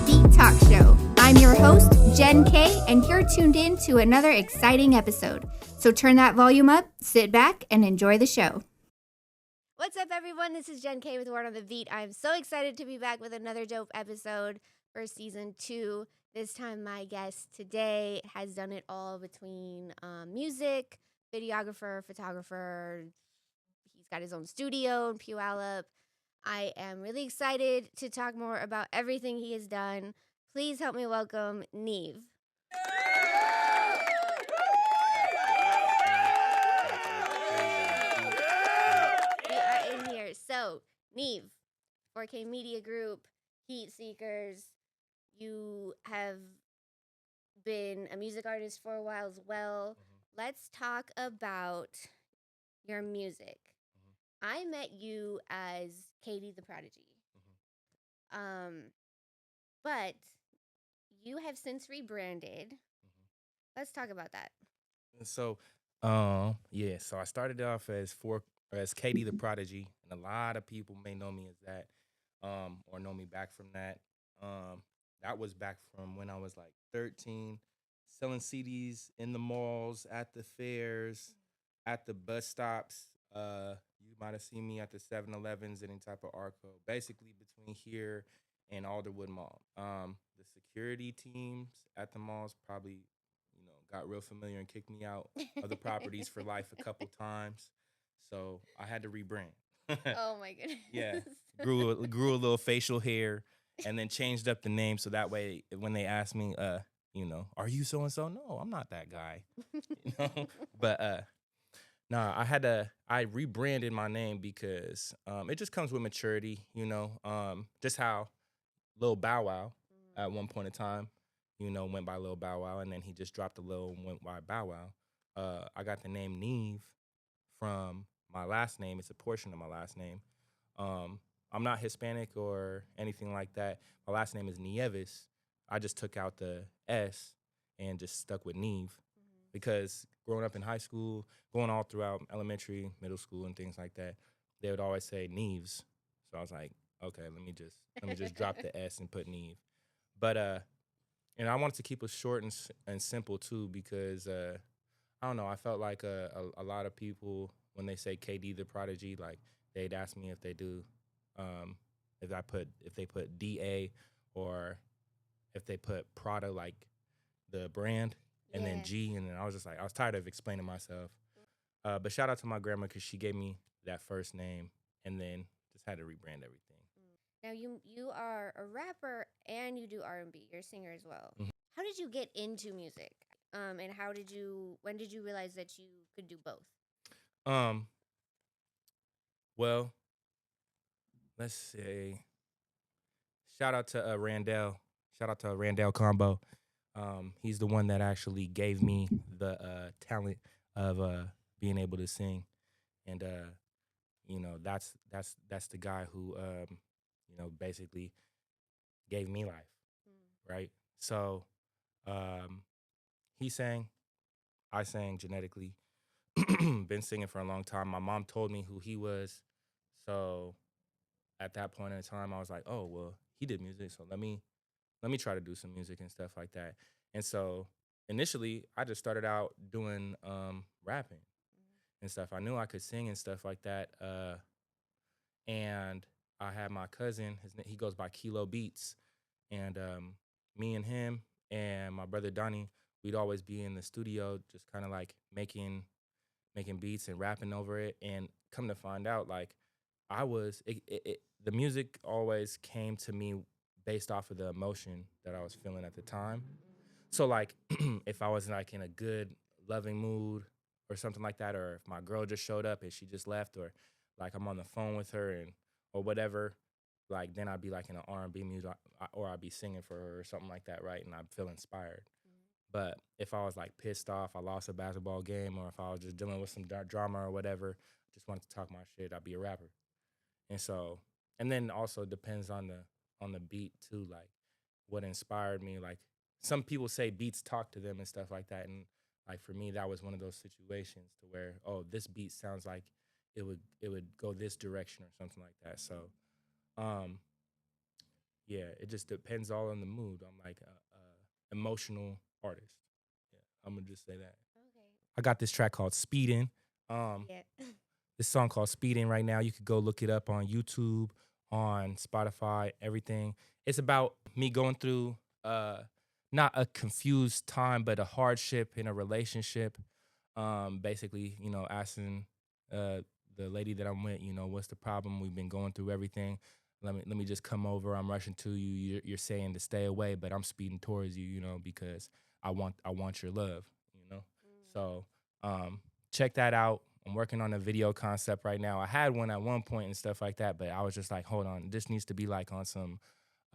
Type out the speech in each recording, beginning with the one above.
Beat Talk Show. I'm your host, Jen K, and you're tuned in to another exciting episode. So turn that volume up, sit back, and enjoy the show. What's up, everyone? This is Jen K with Word on the Beat. I'm so excited to be back with another dope episode for Season 2. This time, my guest today has done it all between music, videographer, photographer. He's got his own studio in Puyallup. I am really excited to talk more about everything he has done. Please help me welcome Neev. We are in here. So, Neev, 4K Media Group, Heatseekerzz. You have been a music artist for a while as well. Let's talk about your music. I met you as Katie the Prodigy. But you have since rebranded. Let's talk about that. So, so I started off as Katie the Prodigy, and a lot of people may know me as that, or know me back from that. That was back from when I was like 13, selling CDs in the malls, at the fairs, at the bus stops. You might have seen me at the 7-Elevens, any type of ARCO, basically between here and Alderwood Mall. The security teams at the malls probably, got real familiar and kicked me out of the properties for life a couple times. So I had to rebrand. Oh my goodness. Yeah, grew a little facial hair, and then changed up the name so that way when they ask me, are you so and so? No, I'm not that guy. But I rebranded my name because it just comes with maturity, just how Lil Bow Wow at one point in time, went by Lil Bow Wow, and then he just dropped a Lil and went by Bow Wow. I got the name Neev from my last name. It's a portion of my last name. I'm not Hispanic or anything like that. My last name is Nieves. I just took out the S and just stuck with Neev because growing up in high school, going all throughout elementary, middle school, and things like that, they would always say Neeves. So I was like, okay, let me just drop the S and put Neev. But and I wanted to keep it short and simple too because I don't know. I felt like a lot of people when they say KD the Prodigy, like they'd ask me if they do, if they put DA or if they put Prada like the brand and then G, and then I was tired of explaining myself. But shout out to my grandma because she gave me that first name and then just had to rebrand everything. Now you are a rapper and you do R&B. You're a singer as well. Mm-hmm. How did you get into music? And when did you realize that you could do both? Well, let's say shout out to Randall. Shout out to Randall Combo. He's the one that actually gave me the talent of being able to sing, and that's the guy who basically gave me life, right? So he sang, I sang genetically. Been singing for a long time. My mom told me who he was, so at that point in time, I was like, oh well, he did music, so let me try to do some music and stuff like that. And so initially, I just started out doing rapping and stuff. I knew I could sing and stuff like that. And I had my cousin. He goes by Kilo Beats, and me and him and my brother Donnie, we'd always be in the studio, just kind of like making beats and rapping over it. And come to find out, like the music always came to me based off of the emotion that I was feeling at the time. So like if I was like in a good loving mood or something like that, or if my girl just showed up and she just left, or like I'm on the phone with her or whatever, like then I'd be like in an R&B music or I'd be singing for her or something like that, right? And I'd feel inspired. But if I was like pissed off, I lost a basketball game, or if I was just dealing with some drama or whatever, just wanted to talk my shit, I'd be a rapper. And so, and then also depends on the beat too, like what inspired me. Like some people say beats talk to them and stuff like that, and like for me, that was one of those situations to where, oh, this beat sounds like it would go this direction or something like that. So, yeah, it just depends all on the mood. I'm like a emotional artist. Yeah, I'm gonna just say that. Okay. I got this track called Speedin'. Um, Yeah. this song called Speedin' right now. You could go look it up on YouTube, on Spotify, everything. It's about me going through not a confused time, but a hardship in a relationship. Basically, asking uh the lady that I'm with, what's the problem? We've been going through everything. Let me just come over. I'm rushing to you. You're saying to stay away, but I'm speeding towards you, because I want your love, you know. So check that out. I'm working on a video concept right now. I had one at one point and stuff like that, but I was just like, hold on, this needs to be like on some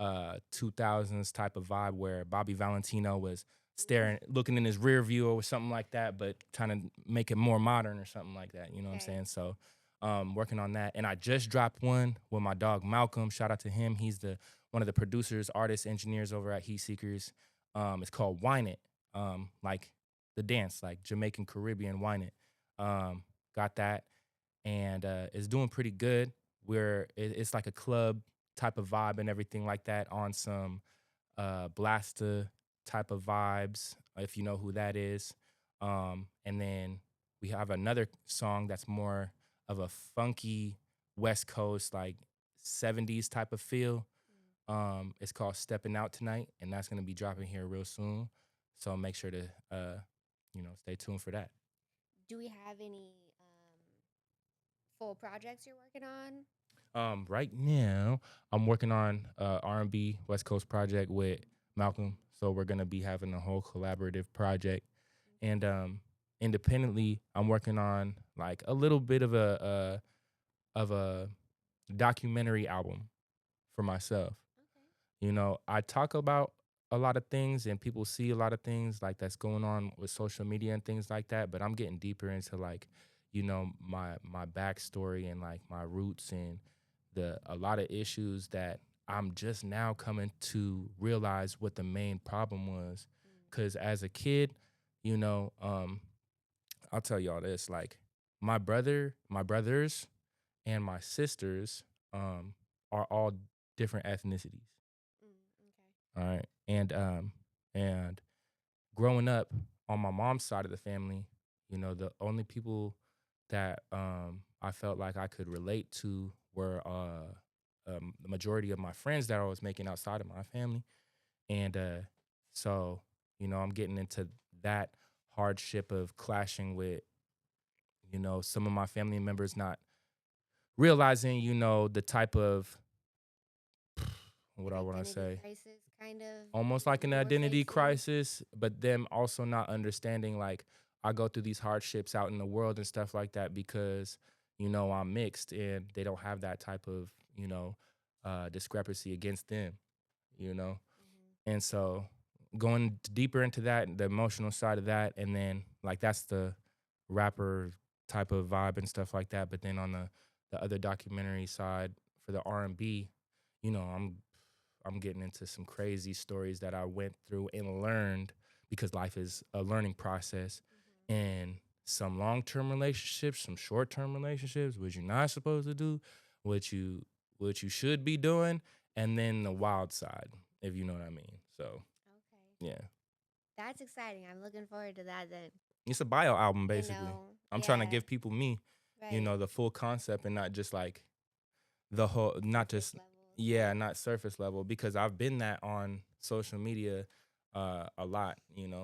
2000s type of vibe where Bobby Valentino was looking in his rear view or something like that, but trying to make it more modern or something like that. You know what I'm saying? So working on that. And I just dropped one with my dog Malcolm. Shout out to him. He's the one of the producers, artists, engineers over at Heatseekerzz. It's called Wine It. Like the dance, like Jamaican Caribbean Wine It. Got that. And it's doing pretty good. It's like a club type of vibe and everything like that on some Blasta type of vibes, if you know who that is. And then we have another song that's more of a funky West Coast, like 70s type of feel. It's called Stepping Out Tonight, and that's going to be dropping here real soon. So make sure to, stay tuned for that. Do we have any full projects you're working on? Right now, I'm working on R&B West Coast project with Malcolm. So we're gonna be having a whole collaborative project, and independently, I'm working on like a little bit of a documentary album for myself. I talk about a lot of things and people see a lot of things like that's going on with social media and things like that, but I'm getting deeper into like, my backstory and like my roots and a lot of issues that I'm just now coming to realize what the main problem was. Cause as a kid, you know, um, I'll tell y'all this, like my brothers and my sisters are all different ethnicities. All right. And growing up on my mom's side of the family, the only people that I felt like I could relate to were the majority of my friends that I was making outside of my family. And so, I'm getting into that hardship of clashing with, some of my family members not realizing, the type of what An I want to identity say, crisis, kind of. almost like an You're identity facing. crisis, but them also not understanding like I go through these hardships out in the world and stuff like that because I'm mixed and they don't have that type of discrepancy against them, you know, and so going deeper into that, the emotional side of that, and then like that's the rapper type of vibe and stuff like that, but then on the other documentary side for the R&B, I'm getting into some crazy stories that I went through and learned because life is a learning process. And some long-term relationships, some short-term relationships, what you're not supposed to do, what you should be doing, and then the wild side, if you know what I mean. So Okay. yeah, That's exciting. I'm looking forward to that then. it's a bio album basically. I'm trying to Yeah. give people me, Right. the full concept and not just like the whole, not Surface just level. yeah, not surface level because I've been that on social media a lot,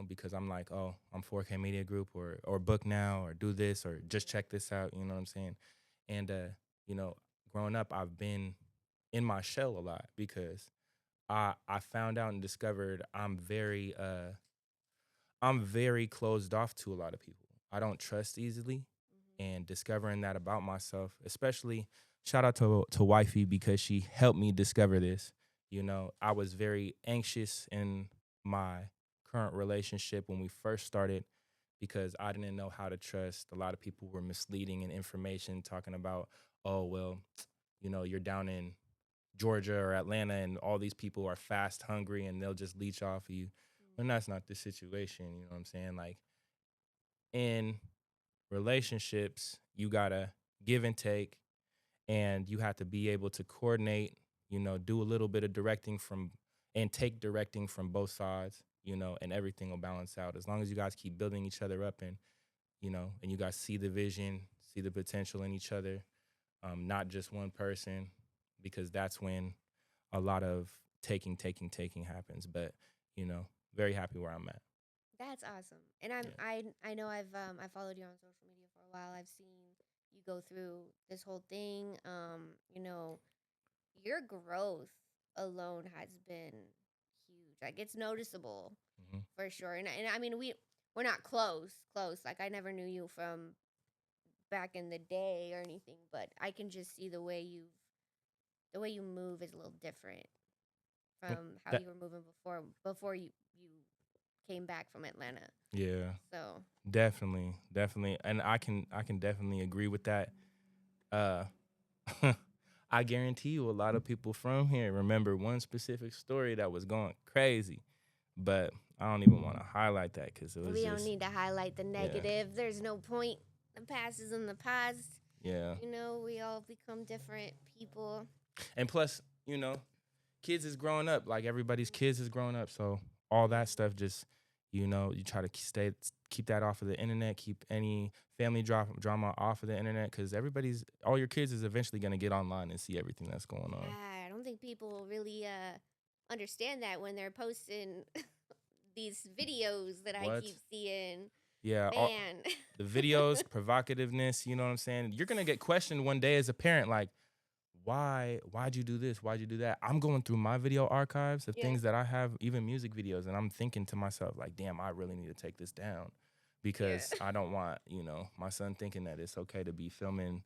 because I'm like, oh, I'm 4K Media Group or book now or do this or just check this out, you know what I'm saying? And you know, growing up I've been in my shell a lot because I found out and discovered I'm very closed off to a lot of people. I don't trust easily, and discovering that about myself, especially shout out to wifey because she helped me discover this. I was very anxious in my current relationship when we first started because I didn't know how to trust. A lot of people were misleading in information talking about, oh, well, you're down in Georgia or Atlanta and all these people are fast hungry and they'll just leech off of you. And that's not the situation, you know what I'm saying? Like in relationships, you gotta give and take, and you have to be able to coordinate do a little bit of directing and take directing from both sides, and everything will balance out. As long as you guys keep building each other up and you guys see the vision, see the potential in each other, not just one person, because that's when a lot of taking happens. But, very happy where I'm at. That's awesome. And I know I followed you on social media for a while. I've seen you go through this whole thing. Your growth alone has been huge. Like, it's noticeable Mm-hmm. for sure. And I mean, we're not close. Like, I never knew you from back in the day or anything, but I can just see the way you move is a little different from how That, you were moving before you came back from Atlanta. yeah, So definitely, and I can definitely agree with that. Uh, I guarantee you, a lot of people from here remember one specific story that was going crazy, but I don't even want to highlight that because it was we just don't need to highlight the negative. There's no point. The past is in the past. yeah. We all become different people. And plus, kids is growing up. Like everybody's kids is growing up, so all that stuff just you try to keep that off of the internet, keep any family drama off of the internet, because all your kids is eventually going to get online and see everything that's going on. I don't think people really understand that when they're posting these videos that I keep seeing. Yeah, man. The videos, provocativeness, you know what I'm saying? You're going to get questioned one day as a parent, like, why'd you do this? Why'd you do that? I'm going through my video archives of things that I have, even music videos, and I'm thinking to myself, like, damn, I really need to take this down because I don't want, my son thinking that it's okay to be filming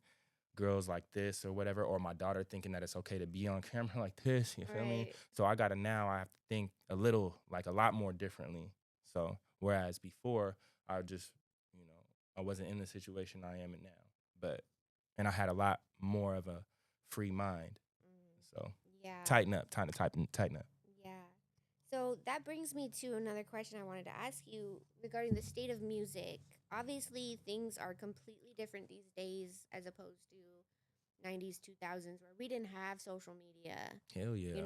girls like this or whatever, or my daughter thinking that it's okay to be on camera like this, you feel me? So I have to think a lot more differently. So whereas before, I just, I wasn't in the situation I am in now, and I had a lot more of a free mind. So tighten up. Yeah. So that brings me to another question I wanted to ask you regarding the state of music. Obviously, things are completely different these days as opposed to 90s, 2000s, where we didn't have social media. Hell yeah.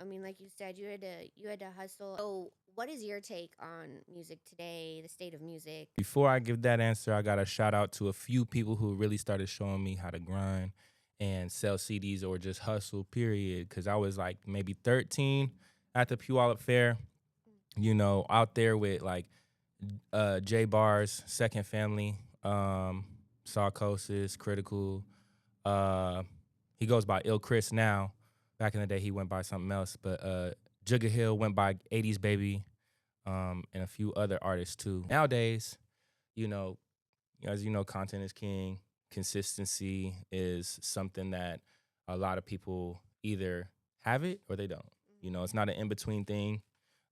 I mean, like you said, you had to hustle. So what is your take on music today, the state of music? Before I give that answer, I got to shout out to a few people who really started showing me how to grind and sell CDs or just hustle, period. Because I was like maybe 13 at the Puyallup Fair, out there with like J Bars, Second Family, Sarcosis, Critical. He goes by Ill Chris now. Back in the day, he went by something else. But Jugga Hill went by 80s Baby, and a few other artists too. Nowadays, as you know, content is king. Consistency is something that a lot of people either have it or they don't. It's not an in-between thing.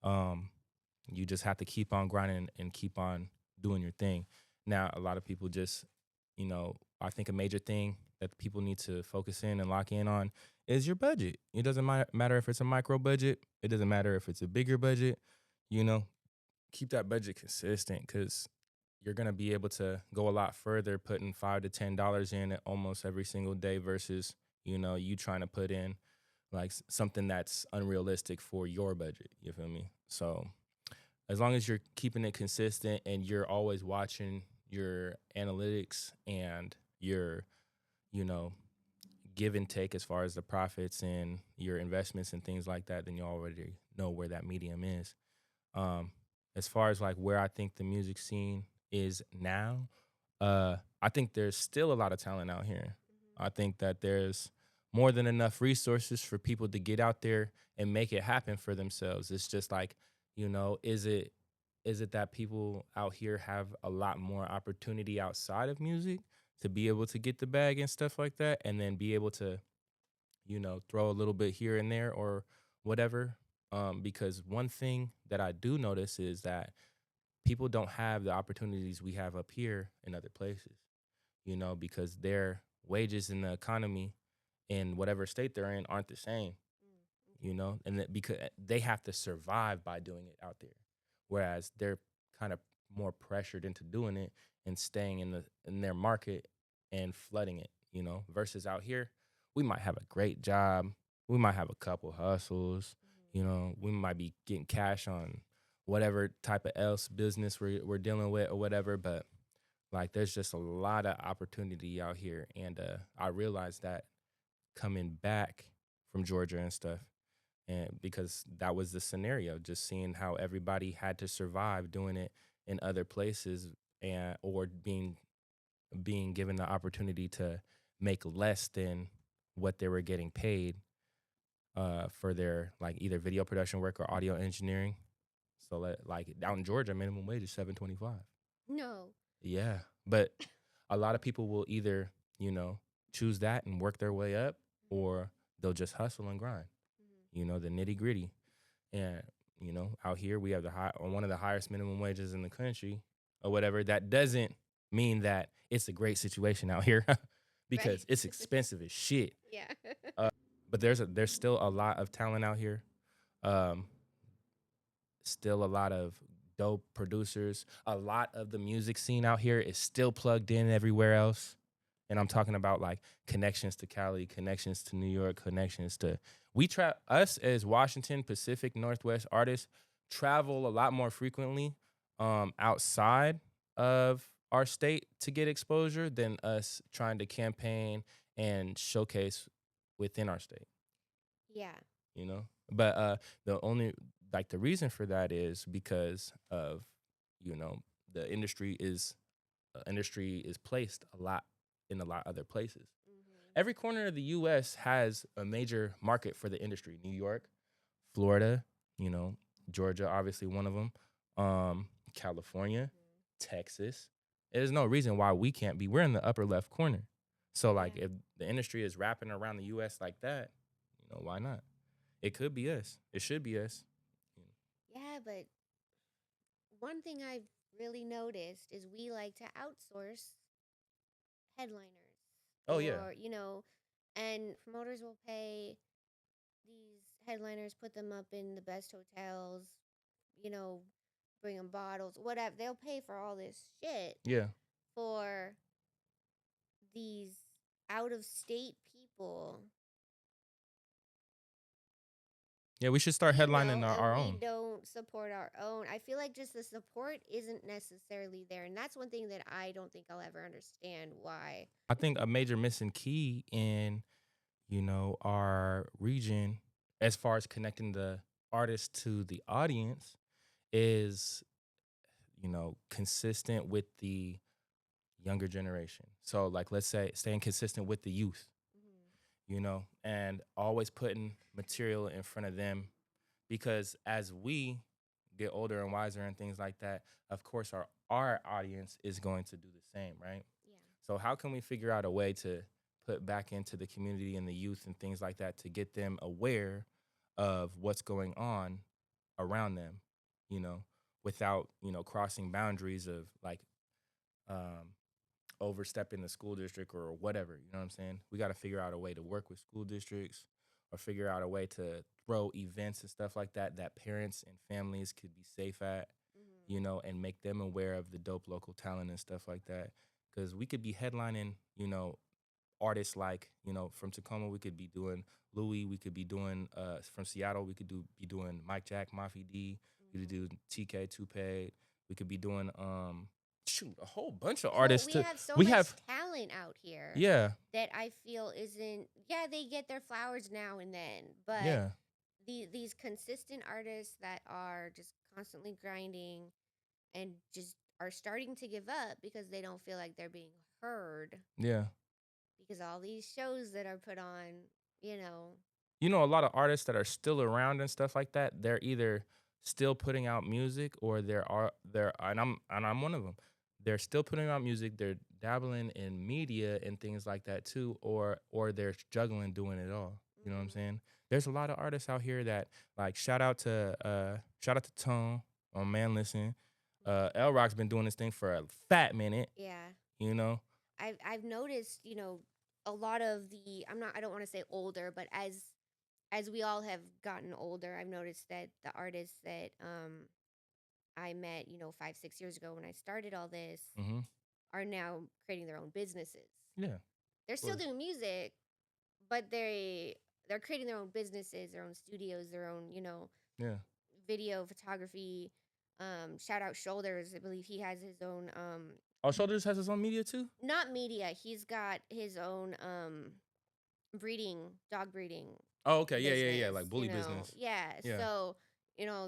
You just have to keep on grinding and keep on doing your thing. Now, a lot of people just, I think a major thing that people need to focus in and lock in on is your budget. It doesn't matter if it's a micro budget. It doesn't matter if it's a bigger budget. Keep that budget consistent because you're going to be able to go a lot further putting $5 to $10 in almost every single day versus, you trying to put in like something that's unrealistic for your budget. You feel me? So as long as you're keeping it consistent and you're always watching your analytics and your, give and take as far as the profits and your investments and things like that, then you already know where that medium is. As far as like where I think the music scene is now, I think there's still a lot of talent out here. I think that there's more than enough resources for people to get out there and make it happen for themselves. It's just like, is it that people out here have a lot more opportunity outside of music to be able to get the bag and stuff like that, and then be able to, throw a little bit here and there or whatever. Because one thing that I do notice is that people don't have the opportunities we have up here in other places, because their wages in the economy in whatever state they're in aren't the same, and that because they have to survive by doing it out there. Whereas they're kind of more pressured into doing it and staying in their market and flooding it, versus out here, we might have a great job. we might have a couple hustles. You know, we might be getting cash on whatever type of else business we're dealing with or whatever. But like, there's just a lot of opportunity out here, and I realized that coming back from Georgia and stuff, and because that was the scenario, just seeing how everybody had to survive doing it in other places, and or being given the opportunity to make less than what they were getting paid for their like either video production work or audio engineering. So like out in Georgia, minimum wage is $7.25. No. Yeah, but a lot of people will either choose that and work their way up, or they'll just hustle and grind. The nitty gritty. And out here we have one of the highest minimum wages in the country, or whatever. That doesn't mean that it's a great situation out here, because Right. it's expensive as shit. Yeah. But there's still a lot of talent out here. Um, Still a lot of dope producers. A lot of the music scene out here is still plugged in everywhere else. And I'm talking about like connections to Cali, connections to New York, connections to us as Washington Pacific Northwest artists travel a lot more frequently outside of our state to get exposure than us trying to campaign and showcase within our state. Yeah. But the only like the reason for that is because of the industry is placed a lot in a lot other places. Every corner of the U.S. has a major market for the industry. New York, Florida, Georgia, obviously one of them. California, Texas. There's no reason why we can't be. We're in the upper left corner. So like, if the industry is wrapping around the U.S. like that, why not? It could be us. It should be us. Yeah, but one thing I've really noticed is we like to outsource headliners. Oh, yeah. And promoters will pay these headliners, put them up in the best hotels, you know, bring them bottles, whatever. They'll pay for all this shit Yeah. for these out of state people. Yeah, we should start headlining our We own. don't support our own. I feel like just the support isn't necessarily there. And that's one thing that I don't think I'll ever understand why. I think a major missing key in, our region, as far as connecting the artist to the audience, is, consistent with the younger generation. So like, let's say staying consistent with the youth, and always putting material in front of them, because as we get older and wiser and things like that, of course our audience is going to do the same, right? Yeah. So how can we figure out a way to put back into the community and the youth and things like that to get them aware of what's going on around them, without, crossing boundaries of like overstepping the school district or whatever, you know what I'm saying? We got to figure out a way to work with school districts, or figure out a way to throw events and stuff like that parents and families could be safe at, and make them aware of the dope local talent and stuff like that. Because we could be headlining, artists like, from Tacoma, we could be doing Louis, we could be doing, from Seattle, we could be doing Mike Jack, Mafi D, we could do TK, Tupac, we could be doing, a whole bunch of artists. We have so much talent out here. Yeah. That I feel isn't. Yeah, they get their flowers now and then, but Yeah. These consistent artists that are just constantly grinding and just are starting to give up because they don't feel like they're being heard. Yeah. Because all these shows that are put on, a lot of artists that are still around and stuff like that, they're either still putting out music, or they're and I'm one of them. They're still putting out music, they're dabbling in media and things like that too, or they're juggling doing it all. You know what I'm saying? There's a lot of artists out here that, like, shout out to Tone on Man Listen. L Rock's been doing this thing for a fat minute. Yeah. I've noticed, a lot of the I don't want to say older, but as we all have gotten older, I've noticed that the artists that I met, 5-6 years ago when I started all this, are now creating their own businesses. Yeah. They're still doing music, but they're they're creating their own businesses, their own studios, their own, Yeah. video photography. Shout out Shoulders. I believe he has his own Oh, Shoulders has his own media too? not media. He's got his own dog breeding Oh, okay. Yeah, yeah, yeah. business, Like bully business. Yeah. Yeah. So,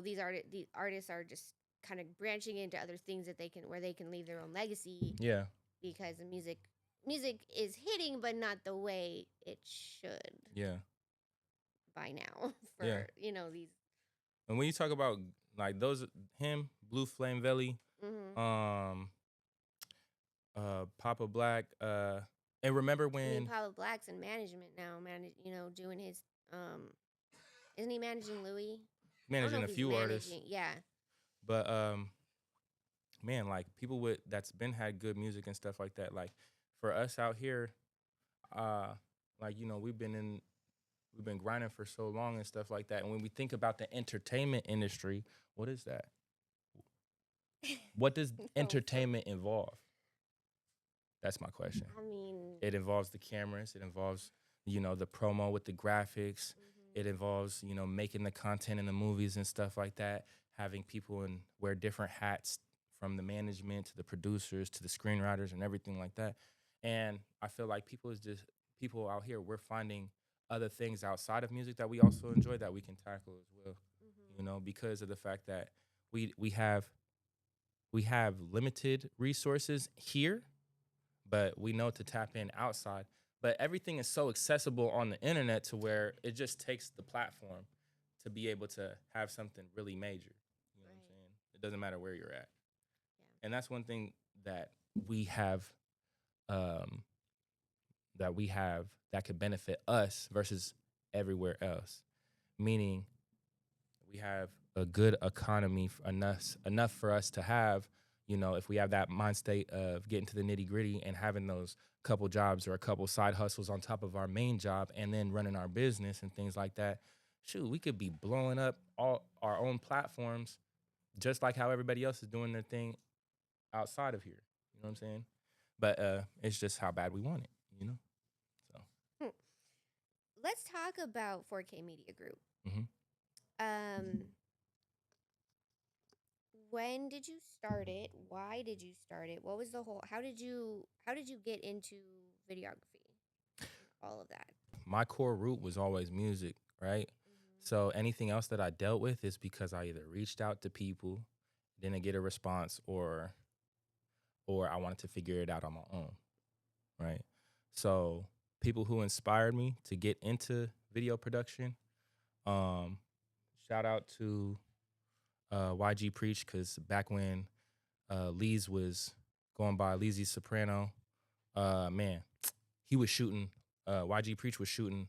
these artists are just kind of branching into other things where they can leave their own legacy. Yeah. Because the music is hitting, but not the way it should. Yeah. By now for these. And when you talk about like him, Blue Flame Valley, Papa Black, and remember when Papa Black's in management now, doing his isn't he managing Louis? Managing a few artists. Yeah. But man, like people that's been had good music and stuff like that. Like for us out here, like we've been grinding for so long and stuff like that. And when we think about the entertainment industry, what is that? What does entertainment involve? That's my question. I mean, it involves the cameras. It involves, the promo with the graphics. It involves, making the content in the movies and stuff like that, having people wear different hats from the management to the producers to the screenwriters and everything like that. And I feel like people out here, we're finding other things outside of music that we also enjoy that we can tackle as well, because of the fact that we have limited resources here, but we know to tap in outside. But everything is so accessible on the internet to where it just takes the platform to be able to have something really major. You know what I'm saying? It doesn't matter where you're at. Yeah. And that's one thing that we have that could benefit us versus everywhere else. Meaning we have a good economy enough for us to have, if we have that mind state of getting to the nitty gritty and having those couple jobs or a couple side hustles on top of our main job and then running our business and things like that, shoot, we could be blowing up all our own platforms just like how everybody else is doing their thing outside of here. You know what I'm saying? But it's just how bad we want it, So. Let's talk about 4K Media Group. When did you start it? Why did you start it? What was how did you get into videography? All of that. My core root was always music, right? So anything else that I dealt with is because I either reached out to people, didn't get a response, or I wanted to figure it out on my own, right? So people who inspired me to get into video production, shout out to YG Preach, because back when Lee's was going by Leezy Soprano, man, he was shooting, YG Preach was shooting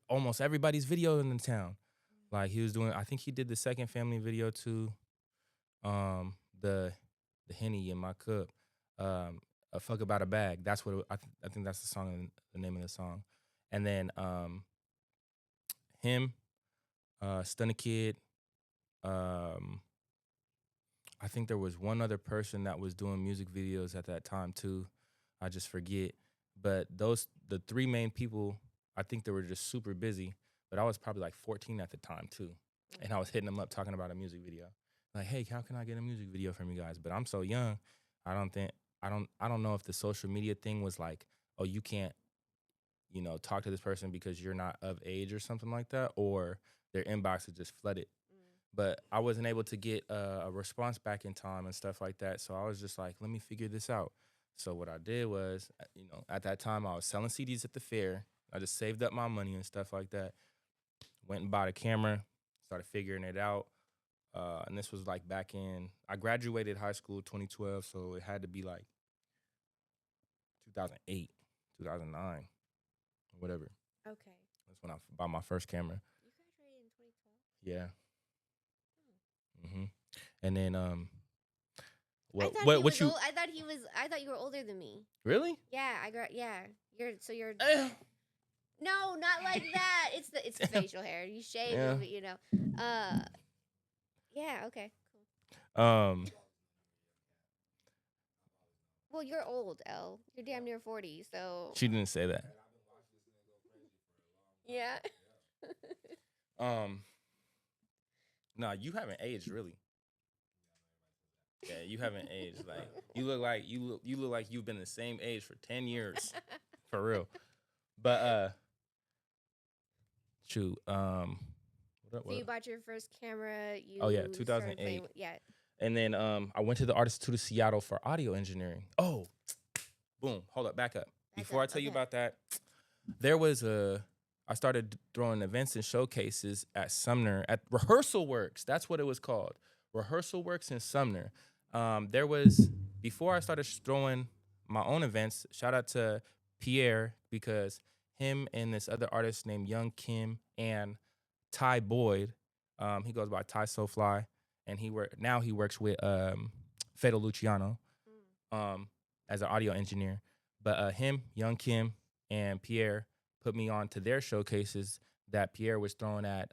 almost everybody's video in the town. Like he was doing, I think he did the Second Family video too, the Henny in my cup, a fuck about a bag. That's what I think that's the name of the song. And then him, Stunna Kid. I think there was one other person that was doing music videos at that time too. I just forget. But the three main people, I think they were just super busy. But I was probably like 14 at the time too. And I was hitting them up talking about a music video. Like, hey, how can I get a music video from you guys? But I'm so young, I don't know if the social media thing was like, oh, you can't, talk to this person because you're not of age or something like that, or their inbox is just flooded. But I wasn't able to get a response back in time and stuff like that. So I was just like, let me figure this out. So what I did was, at that time I was selling CDs at the fair. I just saved up my money and stuff like that. Went and bought a camera, started figuring it out. And this was like back in, I graduated high school 2012, so it had to be like 2008, 2009, whatever. Okay. That's when I bought my first camera. You graduated in 2012? Yeah. And then I thought you were older than me. Really? Yeah, you're no, not like that. It's the facial hair. You shave, yeah. Yeah, okay, cool. Well, you're old, Elle. You're damn near 40, so. She didn't say that. Yeah. Nah, you haven't aged really. Yeah, you haven't aged. Like you look like you've been the same age for 10 years. For real. But shoot, So you bought your first camera. oh yeah, You started 2008. playing. Yeah. And then I went to the Art Institute of Seattle for audio engineering. Oh, boom. Hold up, back up. Before I tell you about that, there was I started throwing events and showcases at Sumner at Rehearsal Works. That's what it was called. Rehearsal Works in Sumner. There was before I started throwing my own events. Shout out to Pierre because him and this other artist named Young Kim and Ty Boyd. He goes by Ty SoFly, and now he works with Fatal Luciano as an audio engineer. But him, Young Kim, and Pierre put me on to their showcases that Pierre was throwing at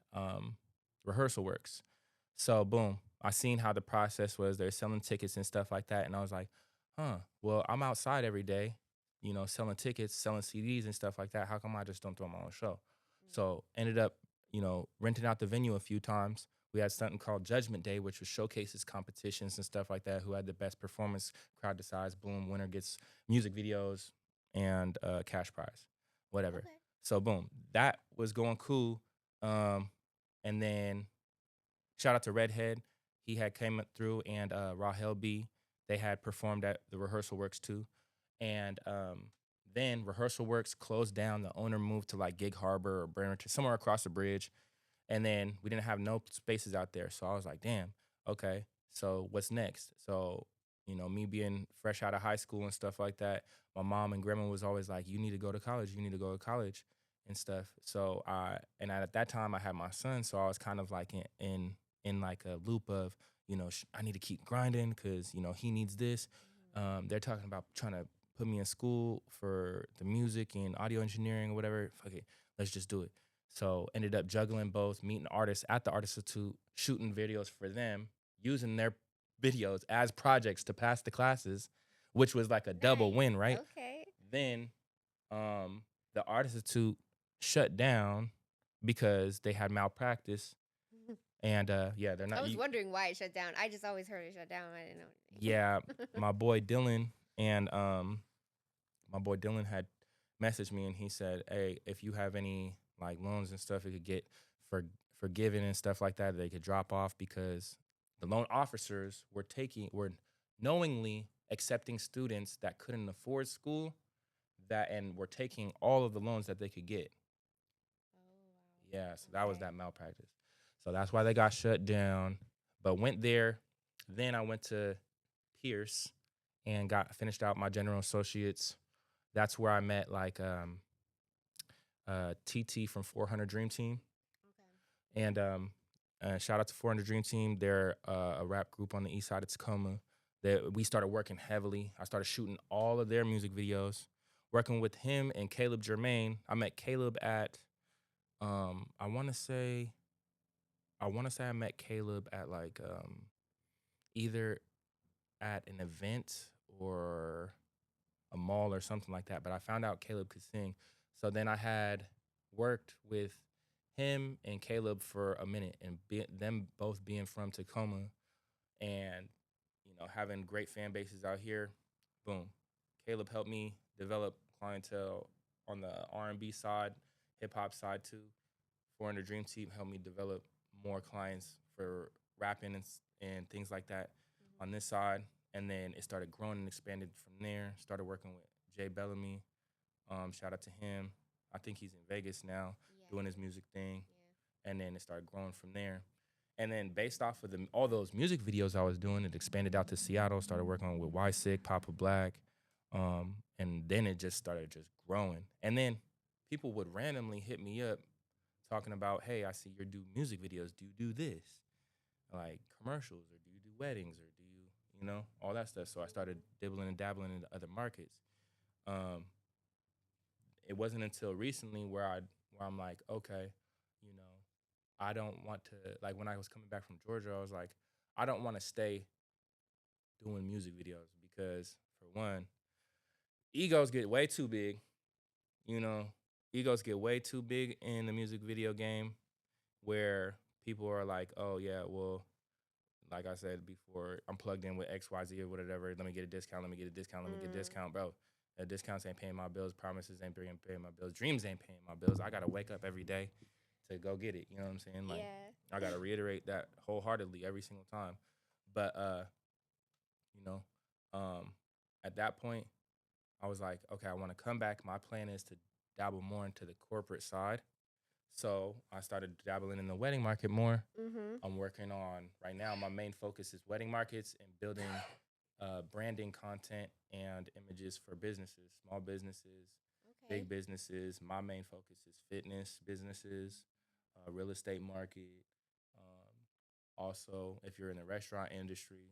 Rehearsal Works. So boom, I seen how the process was. They're selling tickets and stuff like that, and I was like, well, I'm outside every day, selling tickets, selling CDs and stuff like that. How come I just don't throw my own show? So ended up, renting out the venue a few times. We had something called Judgment Day, which was showcases, competitions, and stuff like that. Who had the best performance? Crowd decides. Boom, winner gets music videos and cash prize, whatever. Okay. So boom, that was going cool. And then shout out to Redhead. He had came through, and Rahel B. They had performed at the Rehearsal Works too. And then Rehearsal Works closed down. The owner moved to like Gig Harbor or Bremerton, somewhere across the bridge. And then we didn't have no spaces out there. So I was like, damn, okay. So what's next? So, me being fresh out of high school and stuff like that, my mom and grandma was always like, you need to go to college. You need to go to college and stuff. So at that time I had my son. So I was kind of like in like a loop of, I need to keep grinding because, he needs this. They're talking about trying to put me in school for the music and audio engineering or whatever. Fuck it, let's just do it. So ended up juggling both, meeting artists at the Art Institute, shooting videos for them, using their videos as projects to pass the classes, which was like a double win, right? Okay. Then the Art Institute shut down because they had malpractice. And they're not. I was wondering why it shut down. I just always heard it shut down. I didn't know. Yeah, my boy Dylan and my boy Dylan had messaged me and he said, "Hey, if you have any like loans and stuff, it could get forgiven and stuff like that. They could drop off because the loan officers were knowingly accepting students that couldn't afford school and were taking all of the loans that they could get. Oh, wow. Yeah, so that was that malpractice. So that's why they got shut down. But went there. Then I went to Pierce and finished out my general associates. That's where I met like TT from 400 Dream Team. Okay. And shout out to 400 Dream Team. They're a rap group on the east side of Tacoma. We started working heavily. I started shooting all of their music videos, working with him and Caleb Germain. I met Caleb at, I want to say I met Caleb at like either at an event or a mall or something like that. But I found out Caleb could sing. So then I had worked with him and Caleb for a minute, and them both being from Tacoma and, having great fan bases out here. Boom. Caleb helped me develop clientele on the R&B side, hip hop side too. 400 Dream Team helped me develop more clients for rapping and things like that on this side. And then it started growing and expanded from there. Started working with Jay Bellamy. Shout out to him. I think he's in Vegas now doing his music thing. Yeah. And then it started growing from there. And then based off of all those music videos I was doing, it expanded out to Seattle. Started working with Y-Sick, Papa Black. And then it just started just growing. And then people would randomly hit me up talking about, hey, I see you do music videos. Do you do this? Like commercials, or do you do weddings, or do you, all that stuff. So I started dibbling and dabbling into other markets. It wasn't until recently where I'm like, okay, I don't want to, like when I was coming back from Georgia, I was like, I don't want to stay doing music videos because for one, egos get way too big, egos get way too big in the music video game, where people are like, oh yeah, well, like I said before, I'm plugged in with XYZ or whatever. Let me get a discount. Let me get a discount. Let me get a discount, bro. Discounts ain't paying my bills. Promises ain't paying my bills. Dreams ain't paying my bills. I gotta wake up every day to go get it. You know what I'm saying? Like, Yeah. I gotta reiterate that wholeheartedly every single time. But you know, um, at that point, I was like, okay, I want to come back. My plan is to dabble more into the corporate side. So I started dabbling in the wedding market more. Mm-hmm. I'm working on right now. My main focus is wedding markets and building branding content and images for businesses, small businesses, Okay. big businesses. My main focus is fitness businesses, real estate market. Also, if you're in the restaurant industry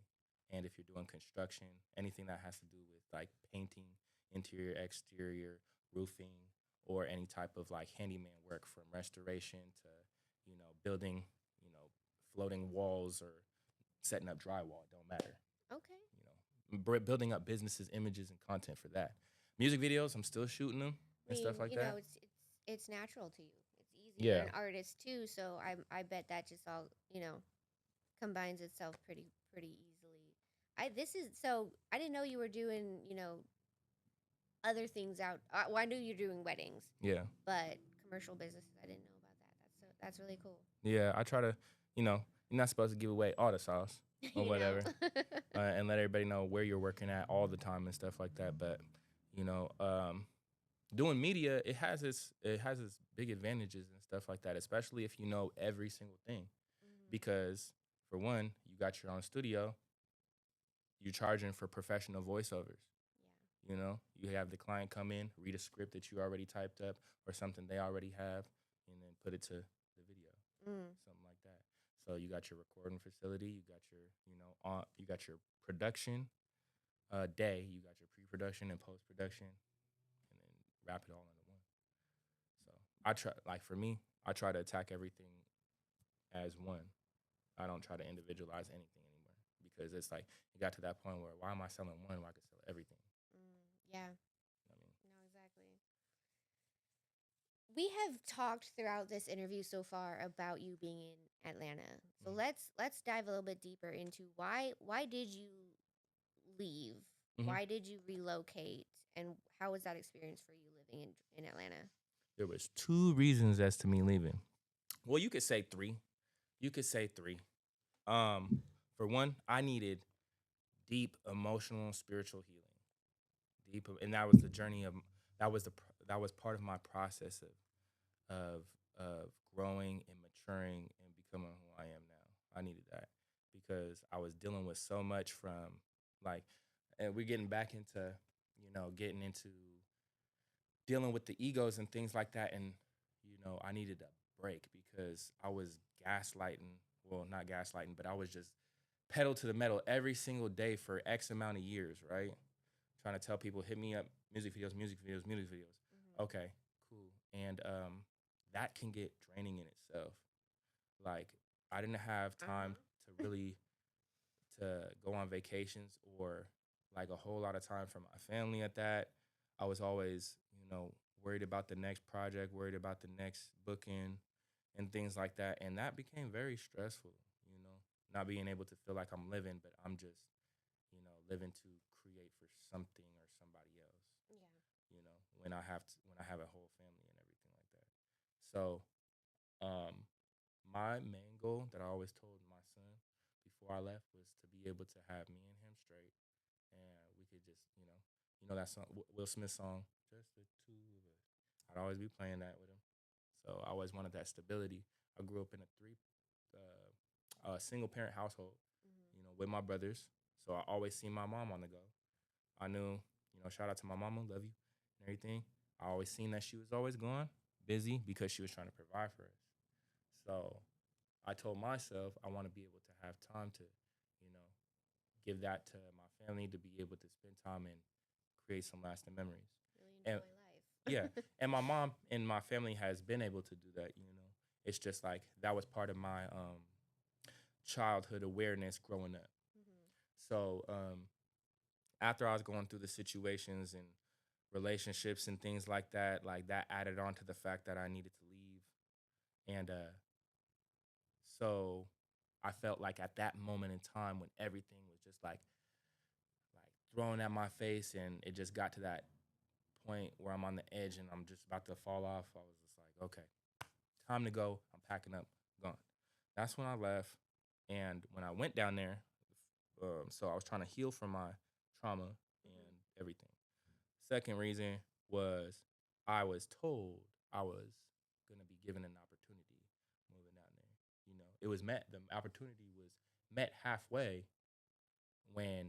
and if you're doing construction, anything that has to do with like painting, interior, exterior, roofing, or any type of like handyman work from restoration to, building, floating walls or setting up drywall. It don't matter. Okay. Building up businesses, images, and content for that. Music videos, I'm still shooting them I and mean, stuff like that. it's natural to you. It's easy. You're Yeah. an artist too, so I bet that just all combines itself pretty easily. I didn't know you were doing other things out. Well, I knew you're doing weddings, Yeah. but commercial businesses, I didn't know about that. That's really cool. Yeah. I try to, you're not supposed to give away all the sauce or whatever, and let everybody know where you're working at all the time and stuff like that. But, you know, doing media, it has its big advantages and stuff like that, especially if you know every single thing. Mhm. Because for one, you got your own studio, you're charging for professional voiceovers. You have the client come in, read a script that you already typed up or something they already have, and then put it to the video, something like that. So you got your recording facility, you got your, you got your production day, you got your pre-production and post-production, and then wrap it all into one. So I try, like for me, I try to attack everything as one. I don't try to individualize anything anymore because it's like it got to that point where why am I selling one when I could sell everything? Yeah. I mean, No, exactly. We have talked throughout this interview so far about you being in Atlanta. So Mhm. let's dive a little bit deeper into why did you leave? Mhm. Why did you relocate? And how was that experience for you living in Atlanta? There was two reasons as to me leaving. Well, you could say three. You could say three. For one, I needed deep emotional and spiritual healing. And that was the journey of that was the that was part of my process of of growing and maturing and becoming who I am now. I needed that because I was dealing with so much from like, and we're getting back into getting into dealing with the egos and things like that. And, I needed a break because I was gaslighting. Well, not gaslighting, but I was just pedal to the metal every single day for X amount of years, right? Trying to tell people, hit me up, music videos, music videos, music videos. Mm-hmm. Okay, cool. And that can get draining in itself. Like, I didn't have time to really to go on vacations or like a whole lot of time for my family at that. I was always, worried about the next project, worried about the next booking and things like that. And that became very stressful, not being able to feel like I'm living, but I'm just, living to create for something or somebody else, Yeah. when I have a whole family and everything like that. So, um, my main goal that I always told my son before I left was to be able to have me and him straight, and we could just, that song, Will Smith song, just the two of us. I'd always be playing that with him. So I always wanted that stability. I grew up in a single parent household, Mm-hmm. with my brothers. So I always seen my mom on the go. I knew, shout out to my mama, love you, and everything. I always seen that she was always gone, busy because she was trying to provide for us. So I told myself I want to be able to have time to, you know, give that to my family to be able to spend time and create some lasting memories. Really And enjoy life. yeah, and my mom and my family has been able to do that. It's just like that was part of my childhood awareness growing up. Mm-hmm. So after I was going through the situations and relationships and things like that. Like that added on to the fact that I needed to leave. And so I felt like at that moment in time when everything was just like thrown at my face and it just got to that point where I'm on the edge and I'm just about to fall off, I was just like, okay, time to go. I'm packing up, gone. That's when I left. And when I went down there, so I was trying to heal from my trauma and everything. Second reason was I was told I was going to be given an opportunity moving down there. You know, it was met, the opportunity was met halfway when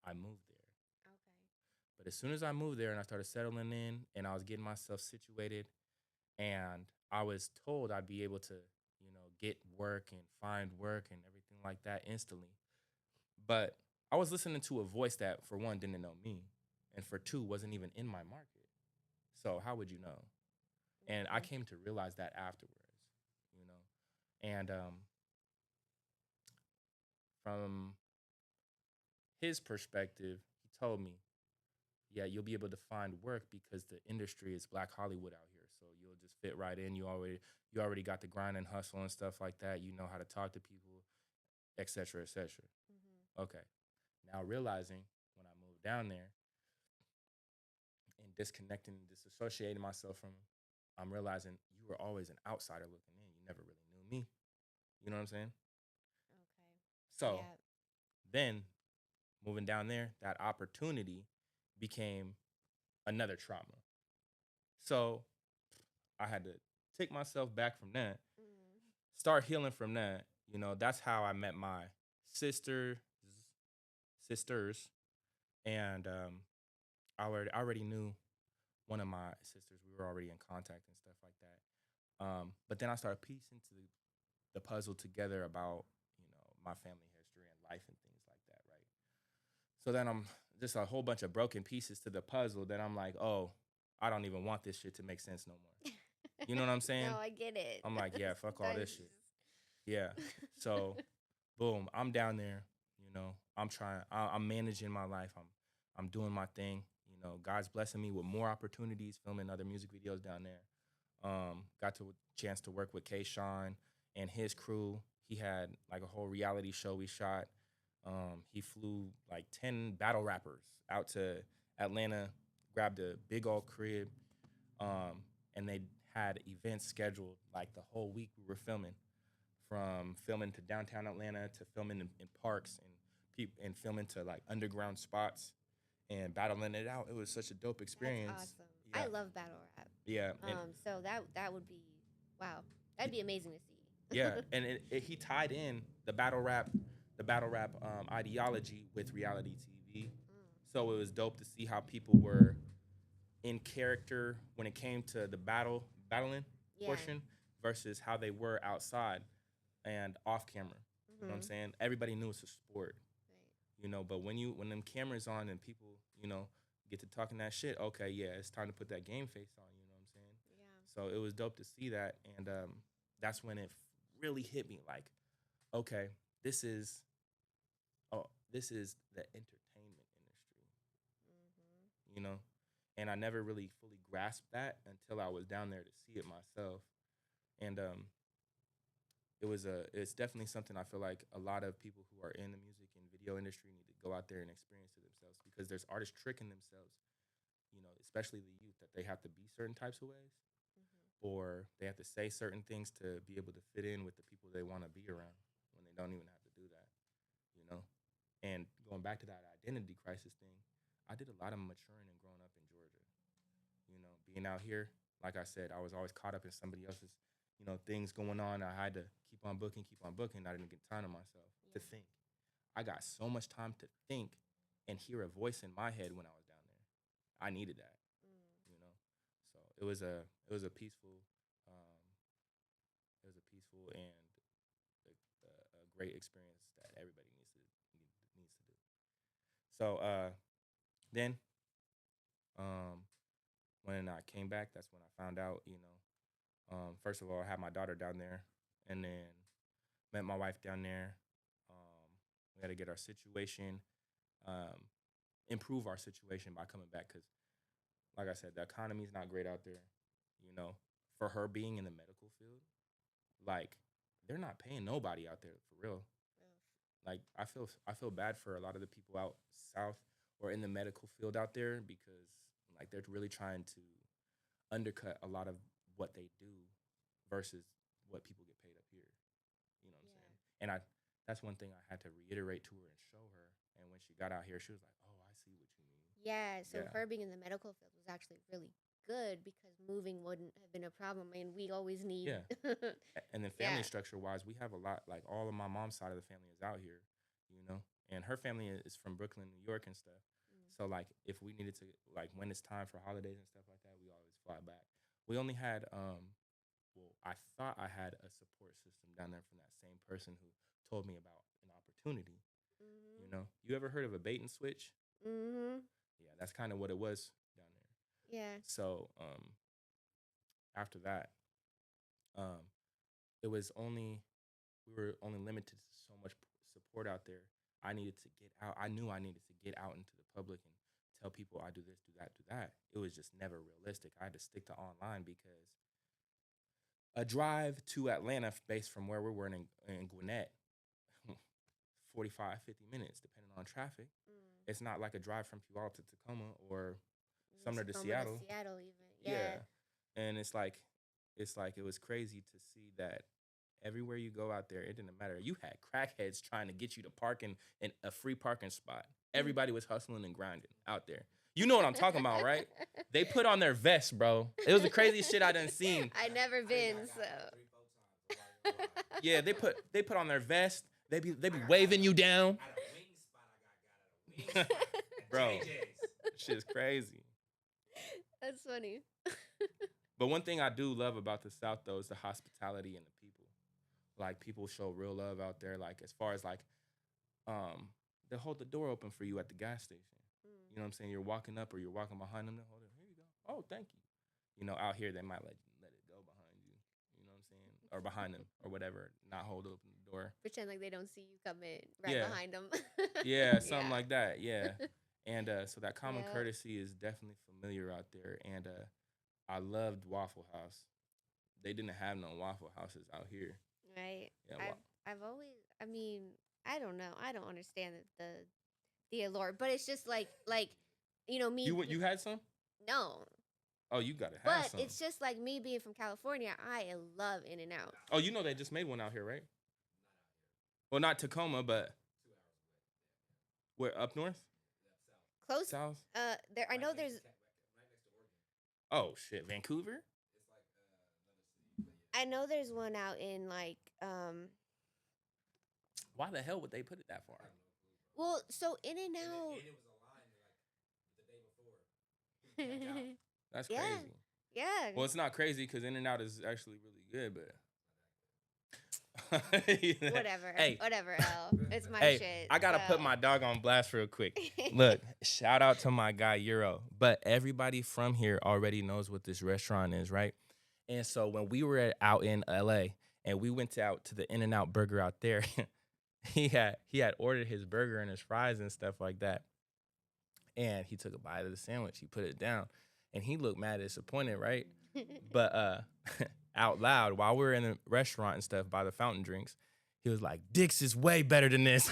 I moved there. Okay. But as soon as I moved there and I started settling in and I was getting myself situated and I was told I'd be able to, get work and find work and everything like that instantly. But I was listening to a voice that, for one, didn't know me, and for two, wasn't even in my market. So how would you know? And I came to realize that afterwards, you know. And from his perspective, he told me, yeah, you'll be able to find work because the industry is Black Hollywood out here. So you'll just fit right in. You already got the grind and hustle and stuff like that. You know how to talk to people, et cetera, et cetera. Okay. Now realizing when I moved down there and disconnecting, disassociating myself from him, I'm realizing you were always an outsider looking in. You never really knew me. You know what I'm saying? Okay. So Yeah. then moving down there, that opportunity became another trauma. So I had to take myself back from that, start healing from that. You know, that's how I met my sister, sisters, and I already knew one of my sisters. We were already in contact and stuff like that. But then I started piecing the puzzle together about my family history and life and things like that, right? So then I'm just a whole bunch of broken pieces to the puzzle that I'm like, oh, I don't even want this shit to make sense no more. You know what I'm saying? No, I get it. I'm like, yeah, fuck all this Sometimes shit. Yeah. So, boom, I'm down there. I'm trying. I'm managing my life. I'm doing my thing. God's blessing me with more opportunities, filming other music videos down there. Got to a chance to work with K. Sean and his crew. He had like a whole reality show we shot. He flew like 10 battle rappers out to Atlanta, grabbed a big old crib, and they had events scheduled like the whole week we were filming, from filming to downtown Atlanta to filming in parks and filming to like underground spots and battling it out. It was such a dope experience. That's awesome. Yeah. I love battle rap. Yeah. And So that would be wow. That'd be amazing to see. yeah, and he tied in the battle rap ideology with reality TV. So it was dope to see how people were in character when it came to the battling Yeah. portion versus how they were outside and off camera. You know what I'm saying? Everybody knew it's a sport. Right. But when them cameras on and people, get to talking that shit, okay, yeah, it's time to put that game face on, you know what I'm saying? Yeah. So it was dope to see that, and that's when it really hit me like, okay, this is the entertainment industry, and I never really fully grasped that until I was down there to see it myself, and it's definitely something I feel like a lot of people who are in the music and video industry need to go out there and experience it themselves, because there's artists tricking themselves, especially the youth, that they have to be certain types of ways, or they have to say certain things to be able to fit in with the people they want to be around when they don't even have to do that, you know? And going back to that identity crisis thing, I did a lot of maturing and growing up in Georgia. Being out here, like I said, I was always caught up in somebody else's, things going on. I had to keep on booking. I didn't get time to myself to think. I got so much time to think and hear a voice in my head when I was down there. I needed that, you know. So it was a peaceful, um, and a great experience that everybody needs to do. So then when I came back, that's when I found out, first of all, I had my daughter down there, and then met my wife down there. We had to get our situation, improve our situation by coming back, because like I said, the economy's not great out there. You know, for her being in the medical field, like they're not paying nobody out there for real. Like I feel bad for a lot of the people out south or in the medical field out there because like they're really trying to undercut a lot of what they do versus what people get paid up here. You know what I'm saying? And I that's one thing I had to reiterate to her and show her. And when she got out here, she was like, "Oh, I see what you mean." Yeah, so Yeah. her being in the medical field was actually really good because moving wouldn't have been a problem. I mean, we always need. Yeah. And then family Yeah. structure wise, we have a lot. Like all of my mom's side of the family is out here, you know, and her family is from Brooklyn, New York, and stuff. So like, if we needed to, like, when it's time for holidays and stuff like that, we always fly back. We only had, well, I thought I had a support system down there from that same person who told me about an opportunity. You know, you ever heard of a bait and switch? Yeah, that's kind of what it was down there. Yeah. So after that, it was only we were only limited to so much support out there. I needed to get out. I knew I needed to get out into the public and tell people I do this, do that, do that. It was just never realistic. I had to stick to online because a drive to Atlanta based from where we were in Gwinnett, 45, 50 minutes, depending on traffic. It's not like a drive from Puyallup to Tacoma or Sumner to Seattle. Seattle even. Yeah. And it's like it was crazy to see that everywhere you go out there, it didn't matter. You had crackheads trying to get you to park in a free parking spot. Everybody was hustling and grinding out there. You know what I'm talking about, right? They put on their vests, bro. It was the craziest shit I done seen. I never been, so. Yeah, they put on their vest. They be waving you down. Bro, shit is crazy. That's funny. But one thing I do love about the South, though, is the hospitality and the people. Like, people show real love out there. Like, as far as, like, they'll hold the door open for you at the gas station. You know what I'm saying? You're walking up or you're walking behind them. They'll hold it. Here you go. Oh, thank you. You know, out here, they might let it go behind you. You know what I'm saying? Or behind them or whatever. Not hold open the door. Pretend like they don't see you come in behind them. Yeah, something like that. Yeah. And so that common courtesy is definitely familiar out there. And I loved Waffle House. They didn't have no Waffle Houses out here. Right. Yeah, I've always, I mean, I don't know. I don't understand the allure, but it's just like you know me. You had some? No. Oh, you gotta have some. But it's just like me being from California. I love In-N-Out. Oh, you know they just made one out here, right? Well, not Tacoma, but 2 hours away. Where, up north? Close. South. There. I know there's. Right next to Oregon. Oh shit, Vancouver. I know there's one out in like. Why the hell would they put it that far? Well, so In-N-Out. And it was a line like the day before. That's crazy. Yeah. Well, it's not crazy because In-N-Out is actually really good, but. Whatever. Hey. Whatever, L. It's my shit. I gotta put my dog on blast real quick. Look, shout out to my guy Euro. But everybody from here already knows what this restaurant is, right? And so when we were out in LA and we went out to the In-N-Out burger out there, he had ordered his burger and his fries and stuff like that. And he took a bite of the sandwich. He put it down. And he looked mad disappointed, right? But out loud, while we were in the restaurant and stuff by the fountain drinks, he was like, Dick's is way better than this.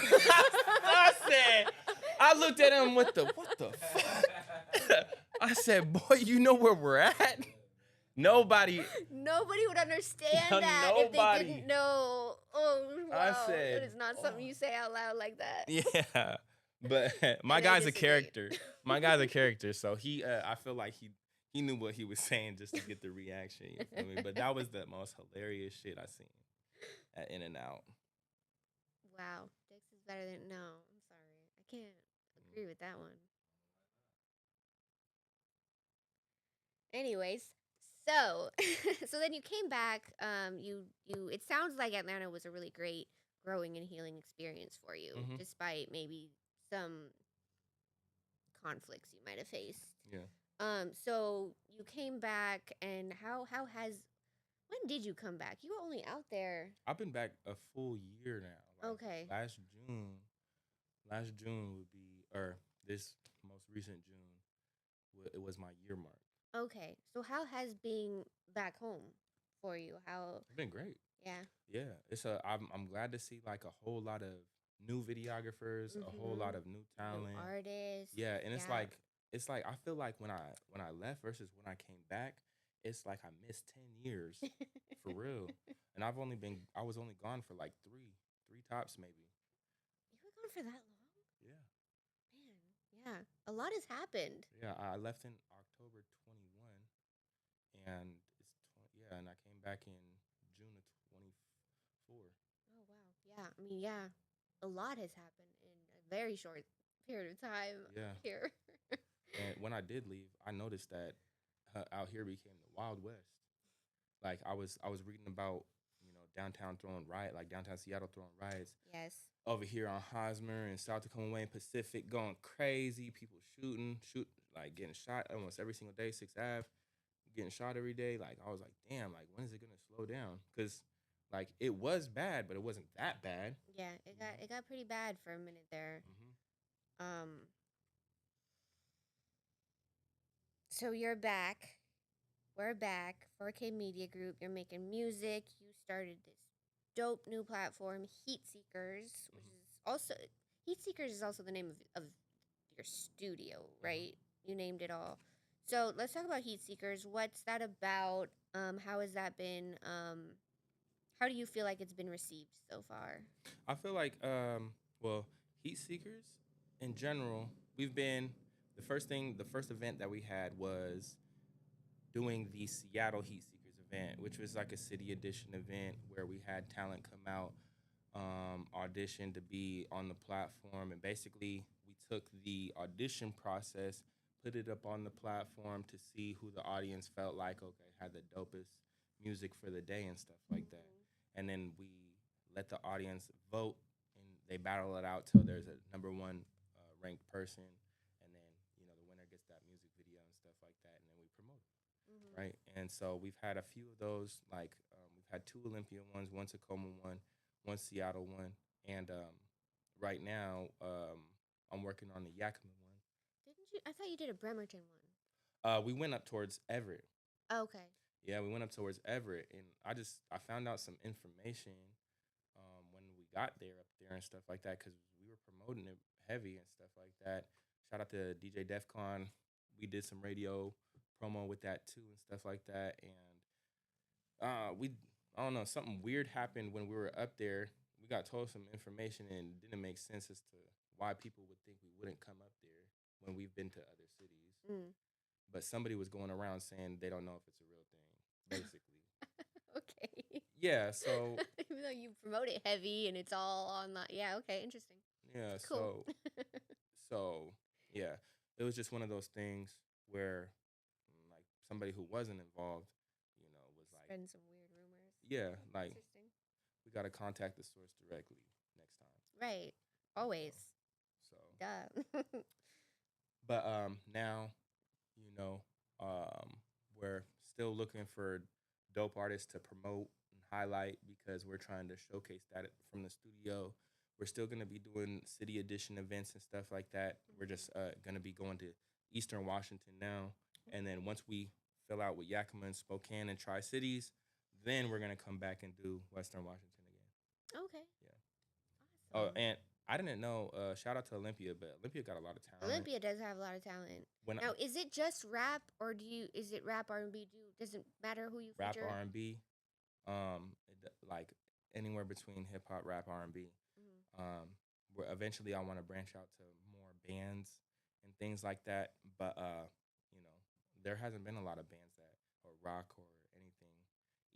I looked at him with what the fuck? I said, boy, you know where we're at? Nobody would understand that if they didn't know. Oh, wow. I said, it is not something you say out loud like that. Yeah. But my guy's a character. My guy's a character. So I feel like he knew what he was saying just to get the reaction. You feel me? But that was the most hilarious shit I seen at In-N-Out. Wow. Dick's is better than, no, I'm sorry. I can't agree with that one. Anyways, so then you came back. It sounds like Atlanta was a really great growing and healing experience for you, despite maybe some conflicts you might have faced. Yeah. So you came back, and when did you come back? You were only out there. I've been back a full year now. Like okay. Last June would be, or this most recent June it was my year mark. Okay. So how has being back home for you? How? It's been great. Yeah. Yeah, I'm glad to see like a whole lot of new videographers, a whole lot of new New talent. artists. Yeah, and Yeah. it's like I feel like when I left versus when I came back, it's like I missed 10 years for real. And I was only gone for like three tops maybe. You were gone for that long? Yeah. Man, yeah. A lot has happened. Yeah, I left in October 21 and yeah, and I came back in June of 24. Oh, wow. Yeah. I mean, yeah. A lot has happened in a very short period of time Yeah. here. And when I did leave, I noticed that out here became the Wild West. Like I was reading about downtown Seattle throwing riots Yes. over here on Hosmer and South Tacoma Way and Pacific going crazy. People like getting shot almost every single day. 6th Ave getting shot every day. Like I was like, damn, like when is it gonna slow down? Because like it was bad, but it wasn't that bad. Yeah, it got pretty bad for a minute there. Mm-hmm. So you're back. We're back. 4K Media Group. You're making music. You started this dope new platform, Heatseekerzz, which is also Heatseekerzz is also the name of your studio, right? You named it all. So let's talk about Heatseekerzz. What's that about? How has that been? How do you feel like it's been received so far? I feel like well, Heatseekerzz in general, we've been the first event that we had was doing the Seattle Heatseekerzz event, which was like a city edition event where we had talent come out, audition to be on the platform, and basically we took the audition process, put it up on the platform to see who the audience felt like had the dopest music for the day and stuff like that, and then we let the audience vote and they battle it out till there's a number one ranked person, and then the winner gets that music video and stuff like that, and then we promote it. Right, and so we've had a few of those. Like we've had 2 Olympia ones, one Tacoma one Seattle one, and right now I'm working on the Yakima one. Didn't you? I thought you did a Bremerton one. We went up towards Everett. Okay. Yeah, we went up towards Everett, and I found out some information when we got up there and stuff like that, because we were promoting it heavy and stuff like that. Shout out to DJ Defcon. We did some radio promo with that too and stuff like that, and I don't know, something weird happened when we were up there. We got told some information and it didn't make sense as to why people would think we wouldn't come up there when we've been to other cities. But somebody was going around saying they don't know if it's a real thing, basically. Okay. Yeah, so even though you promote it heavy and it's all on that, yeah, okay, interesting. yeah, Cool. so yeah, it was just one of those things where like somebody who wasn't involved, was like spreading some weird rumors. Yeah, like Interesting. we got to contact the source directly next time. Right. Always. So. Duh. But now, we're still looking for dope artists to promote and highlight, because we're trying to showcase that from the studio. We're still going to be doing city edition events and stuff like that. We're just going to be going to Eastern Washington now. And then once we fill out with Yakima and Spokane and Tri-Cities, then we're going to come back and do Western Washington again. Okay. Yeah. Awesome. Oh, and I didn't know, shout out to Olympia, but Olympia got a lot of talent. Olympia does have a lot of talent. Now, is it just rap, or is it rap, R&B? Does it matter who you feature? Rap, R&B, like anywhere between hip hop, rap, R&B. Where eventually I want to branch out to more bands and things like that. But there hasn't been a lot of bands or rock or anything,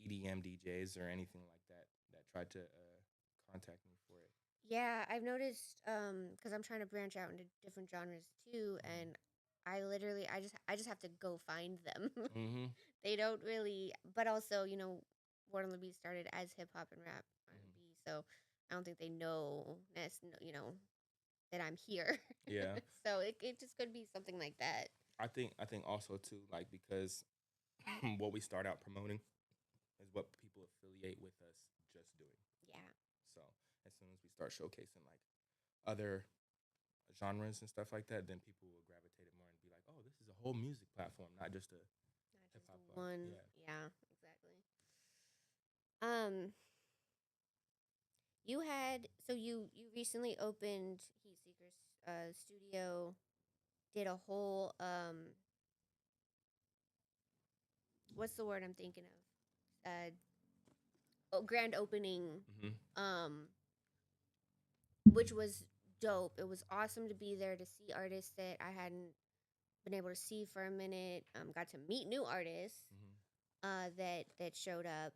EDM DJs or anything like that tried to contact me for it. Yeah, I've noticed because I'm trying to branch out into different genres too, and I just have to go find them. They don't really, but also Word on the Beat started as hip hop and rap R&B, so I don't think they know that I'm here. Yeah. So it just could be something like that. I think also too, like, because what we start out promoting is what people affiliate with us just doing. Yeah. So as soon as we start showcasing like other genres and stuff like that, then people will gravitate it more and be like, oh, this is a whole music platform, not just a Not hip hop just bar. one. Yeah. Yeah, exactly. Um, you recently opened Heatseekerzz Studio, did a whole what's the word I'm thinking of? Grand opening, Mm-hmm. um, which was dope. It was awesome to be there to see artists that I hadn't been able to see for a minute. Got to meet new artists Mm-hmm. that showed up.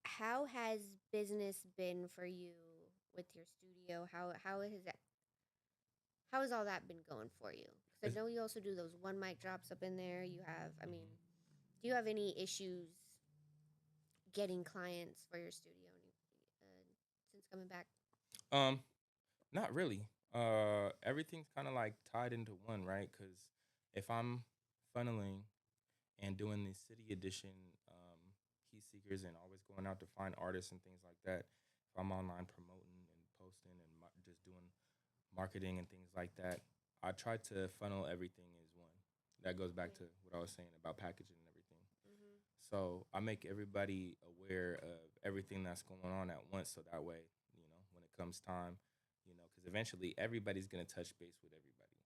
How has business been for you with your studio? How has all that been going for you? Because I know you also do those one mic drops up in there. You have, I mean, do you have any issues getting clients for your studio since coming back? Um, Not really. Everything's kind of like tied into one, right? Because if I'm funneling and doing the city edition heat seekers and always going out to find artists and things like that, if I'm online promoting and posting and just doing marketing and things like that, I try to funnel everything as one. That goes back to what I was saying about packaging and everything. Mm-hmm. So I make everybody aware of everything that's going on at once, so that way, when it comes time, because eventually everybody's gonna touch base with everybody,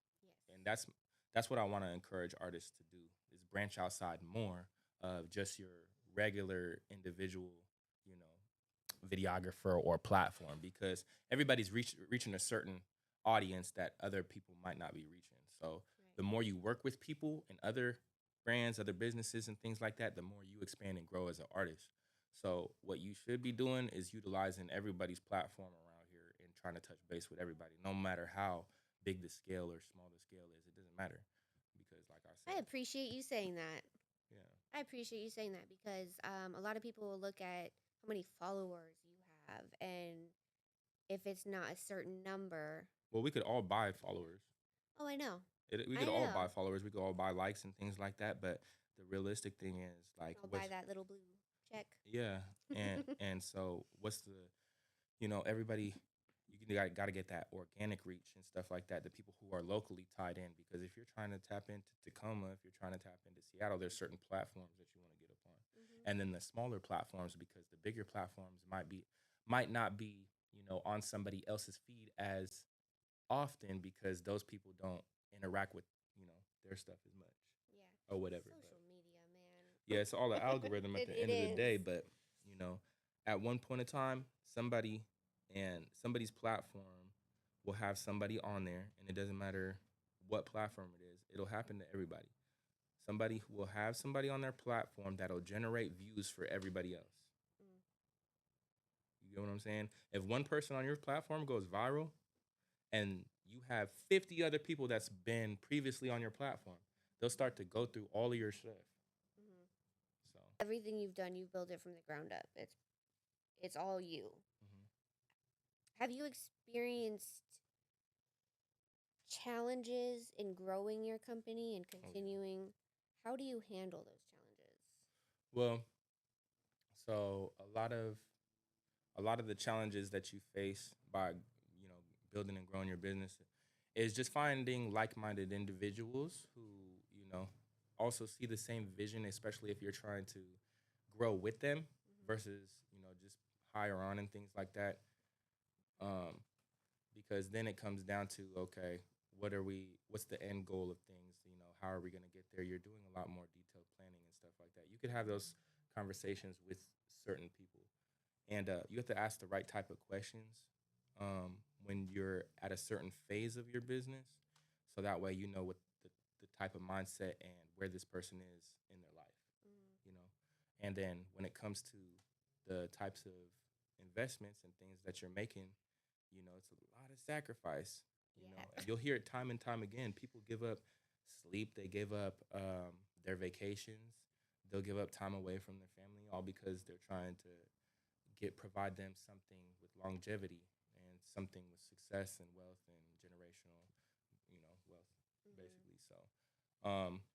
and Yes. that's what I want to encourage artists to do is branch outside more of just your regular individual, you know, videographer or platform, because everybody's reaching a certain audience that other people might not be reaching. So the Right. more you work with people and other brands, other businesses, and things like that, the more you expand and grow as an artist. So what you should be doing is utilizing everybody's platform around here and trying to touch base with everybody, no matter how big the scale or small the scale is. It doesn't matter because, like I I said, appreciate you saying that. yeah. I appreciate you saying that because a lot of people will look at how many followers you have, and if it's not a certain number, Well, we could all buy followers. oh, I know, We I could all know, buy followers. We could all buy likes and things like that. But the realistic thing is, like, I'll buy what's that little blue check. yeah, and so what's the everybody got to get that organic reach and stuff like that. The people who are locally tied in, because if you're trying to tap into Tacoma, if you're trying to tap into Seattle, there's certain platforms that you want to get up on, Mm-hmm. and then the smaller platforms, because the bigger platforms might not be on somebody else's feed as often because those people don't interact with their stuff as much Yeah, or whatever. But social media, yeah, it's all the man. algorithm at the It end of the is. day. But you know, at one point in time, somebody's platform will have somebody on there, and it doesn't matter what platform it is. It'll happen to everybody. Somebody will have somebody on their platform that'll generate views for everybody else. Mm. You get what I'm saying? If one person on your platform goes viral, and you have 50 other people that's been previously on your platform, they'll start to go through all of your stuff. Mm-hmm. So, Everything you've done, you build it from the ground up. It's all you. mhm. Have you experienced challenges in growing your company and Oh yeah. continuing? How do you handle those challenges? Well, so a lot of the challenges that you face by building and growing your business is just finding like-minded individuals who you know also see the same vision, especially if you're trying to grow with them Mm-hmm. versus just hire on and things like that. Um, because then it comes down to, okay, what's the end goal of things, how are we going to get there? You're doing a lot more detailed planning and stuff like that. You could have those conversations with certain people, and you have to ask the right type of questions when you're at a certain phase of your business, so that way you know what the type of mindset and where this person is in their life, you know. And then when it comes to the types of investments and things that you're making, it's a lot of sacrifice, Yeah. and you'll hear it time and time again. People give up sleep, they give up their vacations, they'll give up time away from their family, all because they're trying to provide them something with longevity and something with success and wealth and generational, wealth, Mm-hmm. basically. So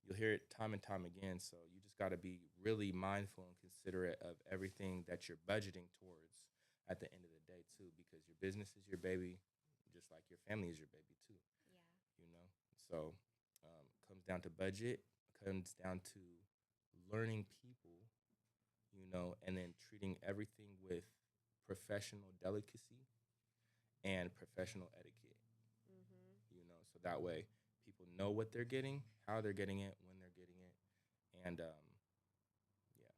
you'll hear it time and time again. So you just got to be really mindful and considerate of everything that you're budgeting towards at the end of the day too, because your business is your baby, just like your family is your baby too. Yeah. So comes down to budget, comes down to learning people, and then treating everything with professional delicacy and professional etiquette, so that way people know what they're getting, how they're getting it, when they're getting it, and yeah.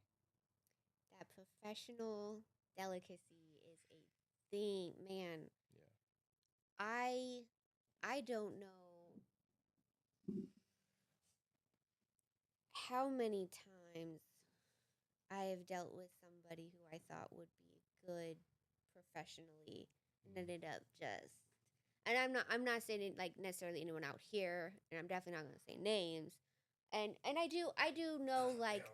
That professional delicacy is a thing, man. Yeah. I don't know how many times I have dealt with somebody who I thought would be good professionally and ended up just, and I'm not saying it like necessarily anyone out here, and I'm definitely not going to say names. And I do know, like,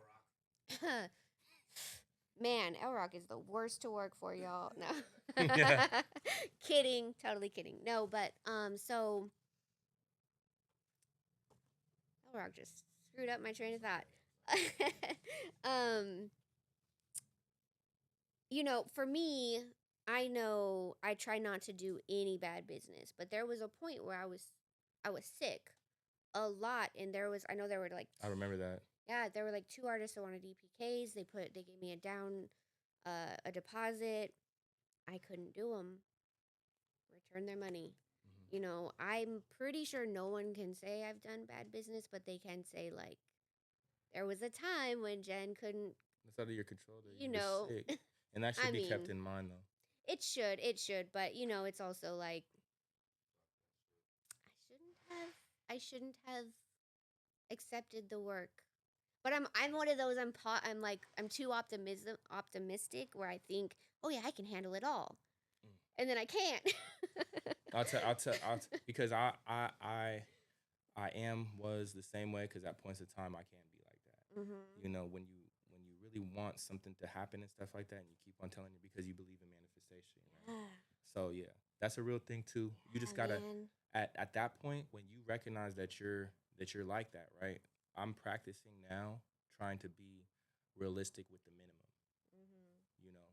man, L Rock is the worst to work for, y'all. No. Kidding, totally kidding. No, but so L Rock just screwed up my train of thought. um for me, I know I try not to do any bad business, but there was a point where I was sick a lot, and I know there were like, I remember that. yeah, there were like two artists that wanted EPKs. They gave me a deposit. I couldn't do them. Return their money. I'm pretty sure no one can say I've done bad business, but they can say, like, there was a time when Jen couldn't, It's out of your control that you you know, were sick, and that should I be kept mean, in mind, though. it should, but it's also like, I shouldn't have accepted the work. But I'm one of those, I'm too optimistic where I think, oh yeah, I can handle it all. And then I can't. Because was the same way. Because at points of time I can be like that. Mm-hmm. When you really want something to happen and stuff like that, and you keep on telling it because you believe in manifestation. So yeah, that's a real thing too. You just gotta, man. at that point when you recognize that you're like that, right? I'm practicing now, trying to be realistic with the minimum.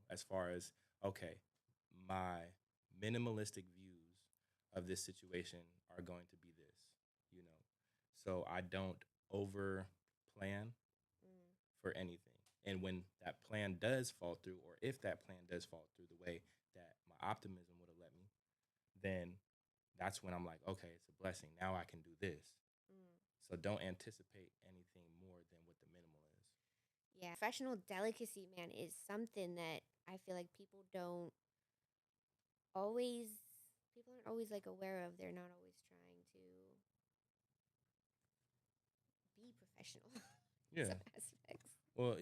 As far as, okay, my minimalistic views of this situation are going to be this, you know. So I don't over plan for anything. And when that plan does fall through, or if that plan does fall through the way that my optimism would have let me, then that's when I'm like, okay, it's a blessing. Now I can do this. So don't anticipate anything more than what the minimal is. Yeah, professional delicacy, man, is something that I feel like always people aren't always like aware of. They're not always trying to be professional in Yeah. some aspects. Well,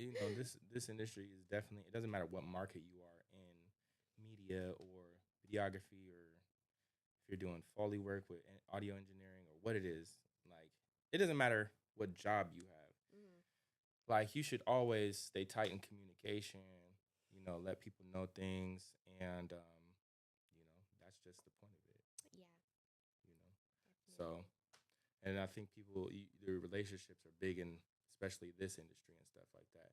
this industry is definitely, it doesn't matter what market you are in, media or videography, or if you're doing Foley work with audio engineering or what it is, like, it doesn't matter what job you have. Like, you should always stay tight in communication, let people know things, and that's just the point of it. Yeah, you know. So, definitely. and I think their relationships are big in, especially this industry and stuff like that.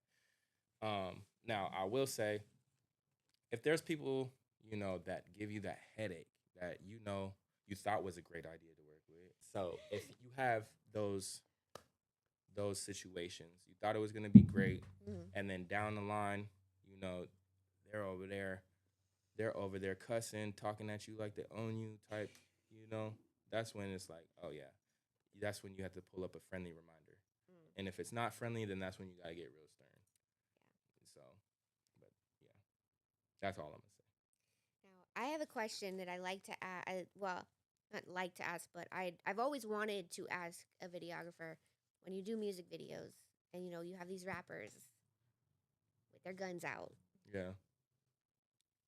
Now I will say, if there's people, that give you that headache that you thought was a great idea to work with. So if you have those situations, you thought it was gonna be great, and then down the line, you know, they're over there, cussing, talking at you like they own you, type, that's when it's like, oh yeah, that's when you have to pull up a friendly reminder. And if it's not friendly, then that's when you gotta get real stern. So, but yeah, that's all I'm gonna say. Now, I have a question that I like to ask. Well, not like to ask, but I've always wanted to ask a videographer, when you do music videos and you have these rappers with their guns out. Yeah.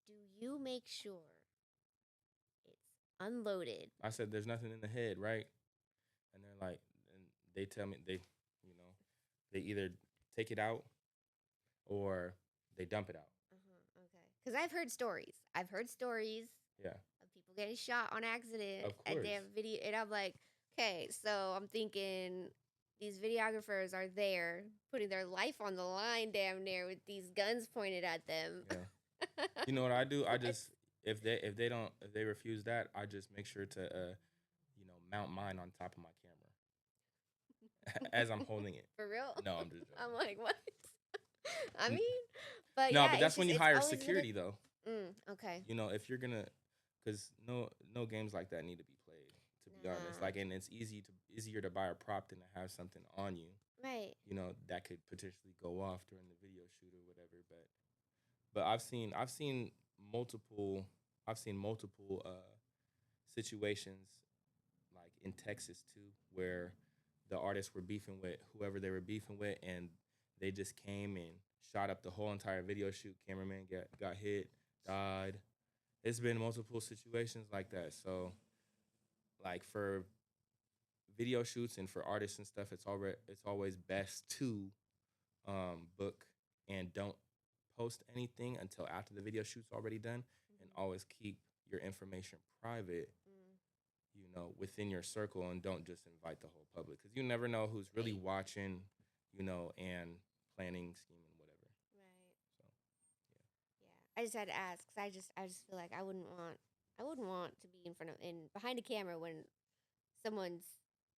Do you make sure it's unloaded? I said there's nothing in the head, right? And they're like, and they tell me they either take it out or they dump it out. Okay. Because I've heard stories. Yeah. Of people getting shot on accident Of at course. damn video. And I'm like, okay, so I'm thinking these videographers are there putting their life on the line damn near with these guns pointed at them. Yeah. You know what I do? I just, if they refuse that, I just make sure to mount mine on top of my camera. as I'm holding it. For real? No, I'm just joking. I'm like, what? I N- mean, but No, yeah, but it's that's when just you it's hire always been security though. Okay. You know, if you're gonna, because no games like that need to be played. To be honest, Nah. like, and it's easier to buy a prop than to have something on you. Right. You know, that could potentially go off during the video shoot or whatever. But I've seen multiple situations like in Texas too, where the artists were beefing with whoever they were beefing with, and they just came and shot up the whole entire video shoot. Cameraman got hit, died. It's been multiple situations like that. So, like for video shoots and for artists and stuff, it's always best to book and don't post anything until after the video shoot's already done, and always keep your information private, within your circle, and don't just invite the whole public, because you never know who's really watching, and planning, scheming, whatever. Right. So, Yeah. I just had to ask because I just feel like I wouldn't want to be behind a camera when someone's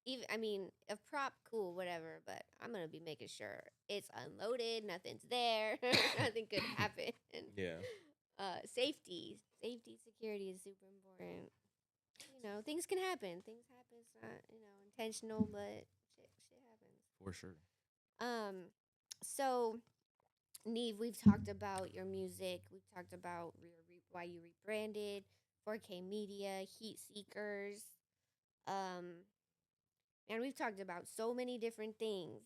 even. I mean, a prop, cool, whatever, but I'm gonna be making sure it's unloaded, nothing's there, nothing could happen. yeah, Safety, security is super important. Things can happen. Things happen. It's not intentional, but shit happens. for sure. Um, so Neev, we've talked about your music. We've talked about why you rebranded 4K Media, Heatseekerzz. And we've talked about so many different things.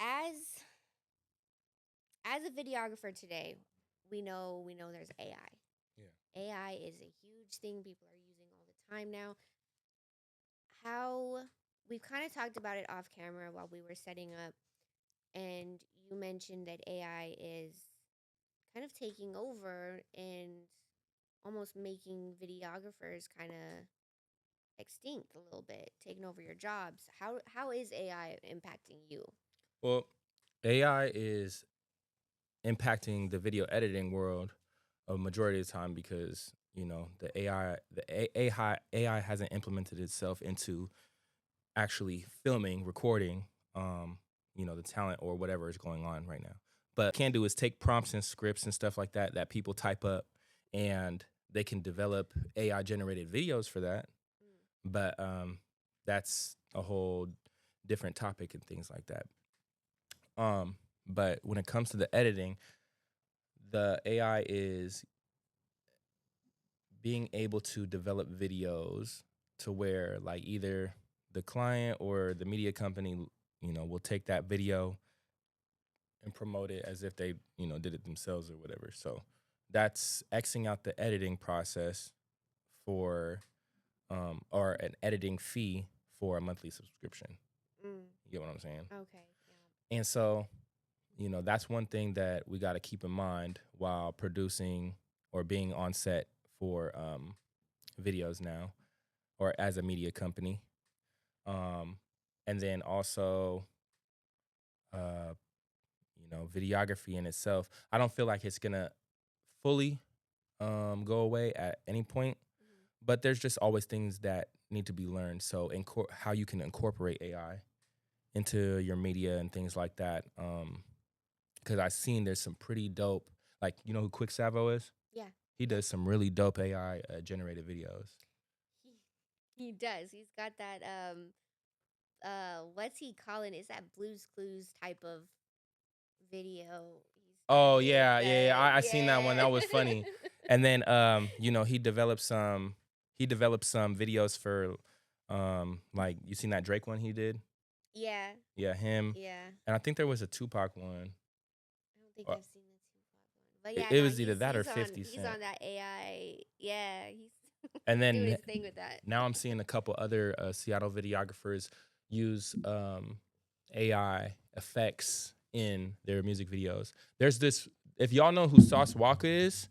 As a videographer today, we know there's AI. Yeah. AI is a huge thing people are using all the time now. How we've kind of talked about it off camera while we were setting up, and you mentioned that AI is kind of taking over and almost making videographers kind of extinct a little bit, taking over your jobs. How is AI impacting you? Well, AI is impacting the video editing world a majority of the time, because the AI hasn't implemented itself into actually filming, recording, the talent or whatever is going on right now. But what can do is take prompts and scripts and stuff like that people type up, and they can develop AI generated videos for that. But that's a whole different topic and things like that. But when it comes to the editing, the AI is being able to develop videos to where, like, either the client or the media company, will take that video and promote it as if they, did it themselves or whatever. So that's Xing out the editing process for, or an editing fee for a monthly subscription. You get what I'm saying? Okay. Yeah. And so, that's one thing that we got to keep in mind while producing or being on set for videos now, or as a media company. And then also, videography in itself. I don't feel like it's going to fully go away at any point, but there's just always things that need to be learned. So how you can incorporate AI into your media and things like that. Because I've seen there's some pretty dope, like, you know who Quick Savo is? Yeah. He does some really dope AI generated videos. He does. He's got that what's he calling? Is that Blue's Clues type of video? Oh yeah. I seen that one. That was funny. And then he developed some videos for like, you seen that Drake one he did? Yeah. Yeah, him. Yeah. And I think there was a Tupac one. I don't think I've seen the Tupac one. But yeah, It was either that or 50 Cent. He's on that AI. Yeah, he's and then doing his thing with that. Now I'm seeing a couple other Seattle videographers use AI effects in their music videos. There's this, if y'all know who Sauce Walka is,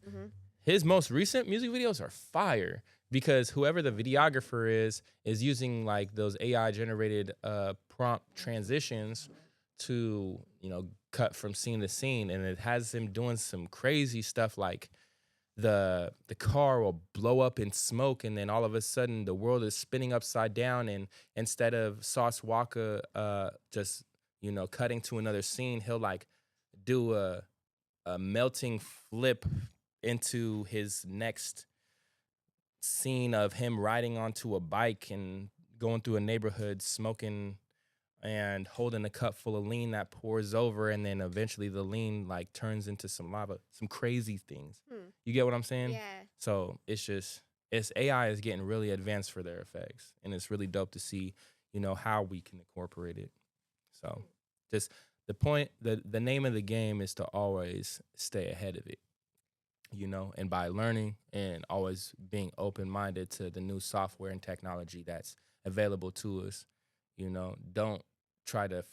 his most recent music videos are fire, because whoever the videographer is using like those AI generated prompt transitions to, cut from scene to scene, and it has him doing some crazy stuff, like the car will blow up in smoke, and then all of a sudden the world is spinning upside down, and instead of Sauce Walker just cutting to another scene, he'll like do a melting flip into his next scene of him riding onto a bike and going through a neighborhood smoking and holding a cup full of lean that pours over, and then eventually the lean like turns into some lava, some crazy things. You get what I'm saying? Yeah. So it's AI is getting really advanced for their effects, and it's really dope to see, how we can incorporate it. So just the point, the name of the game is to always stay ahead of it, and by learning and always being open-minded to the new software and technology that's available to us. Don't try to,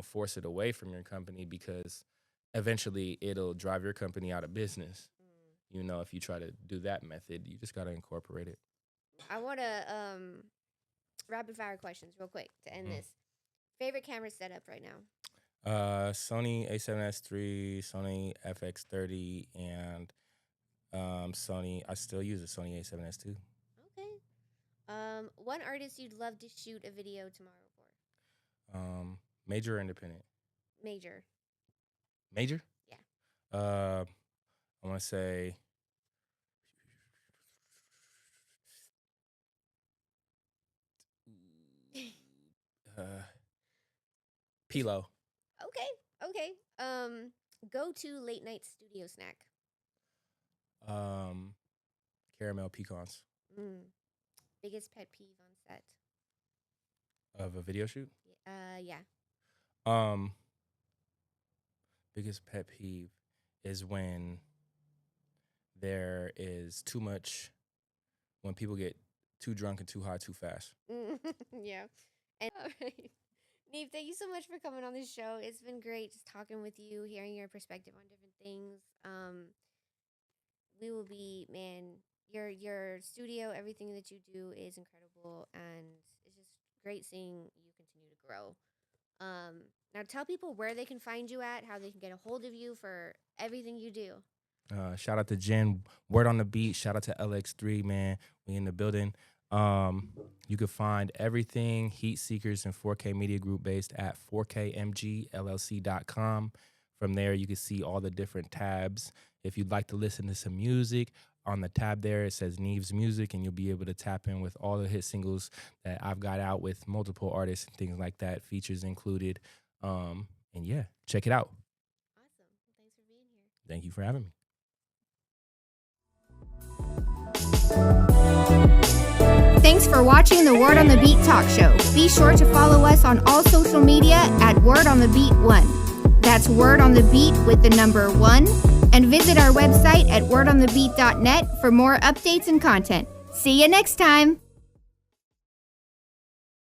force it away from your company, because eventually it'll drive your company out of business. If you try to do that method, you just got to incorporate it. I want to rapid fire questions real quick to end this. Favorite camera setup right now? Sony A7S III, Sony FX30, and Sony. I still use a Sony A7S II. Okay. One artist you'd love to shoot a video tomorrow for? Major or independent? Major. Major? Yeah. I want to say Pilo. Okay. Go to late night studio snack. Caramel pecans. Biggest pet peeve on set? Of a video shoot? Yeah. Biggest pet peeve is when there is too much, when people get too drunk and too high too fast. Yeah. And all right. Neev, thank you so much for coming on this show. It's been great just talking with you, hearing your perspective on different things. We will be, your studio, everything that you do is incredible, and it's just great seeing you continue to grow. Now tell people where they can find you at, how they can get a hold of you for everything you do. Shout out to Jen, Word on the Beat. Shout out to LX3, man. We in the building. You can find everything Heatseekerzz and 4K Media Group based at 4kmgllc.com. From there, you can see all the different tabs. If you'd like to listen to some music, on the tab there, it says Neev's Music, and you'll be able to tap in with all the hit singles that I've got out with multiple artists and things like that, features included. And yeah, check it out. Awesome. Well, thanks for being here. Thank you for having me. Thanks for watching the Word on the Beat talk show. Be sure to follow us on all social media at Word on the Beat 1. That's Word on the Beat with the number 1. And visit our website at wordonthebeat.net for more updates and content. See you next time.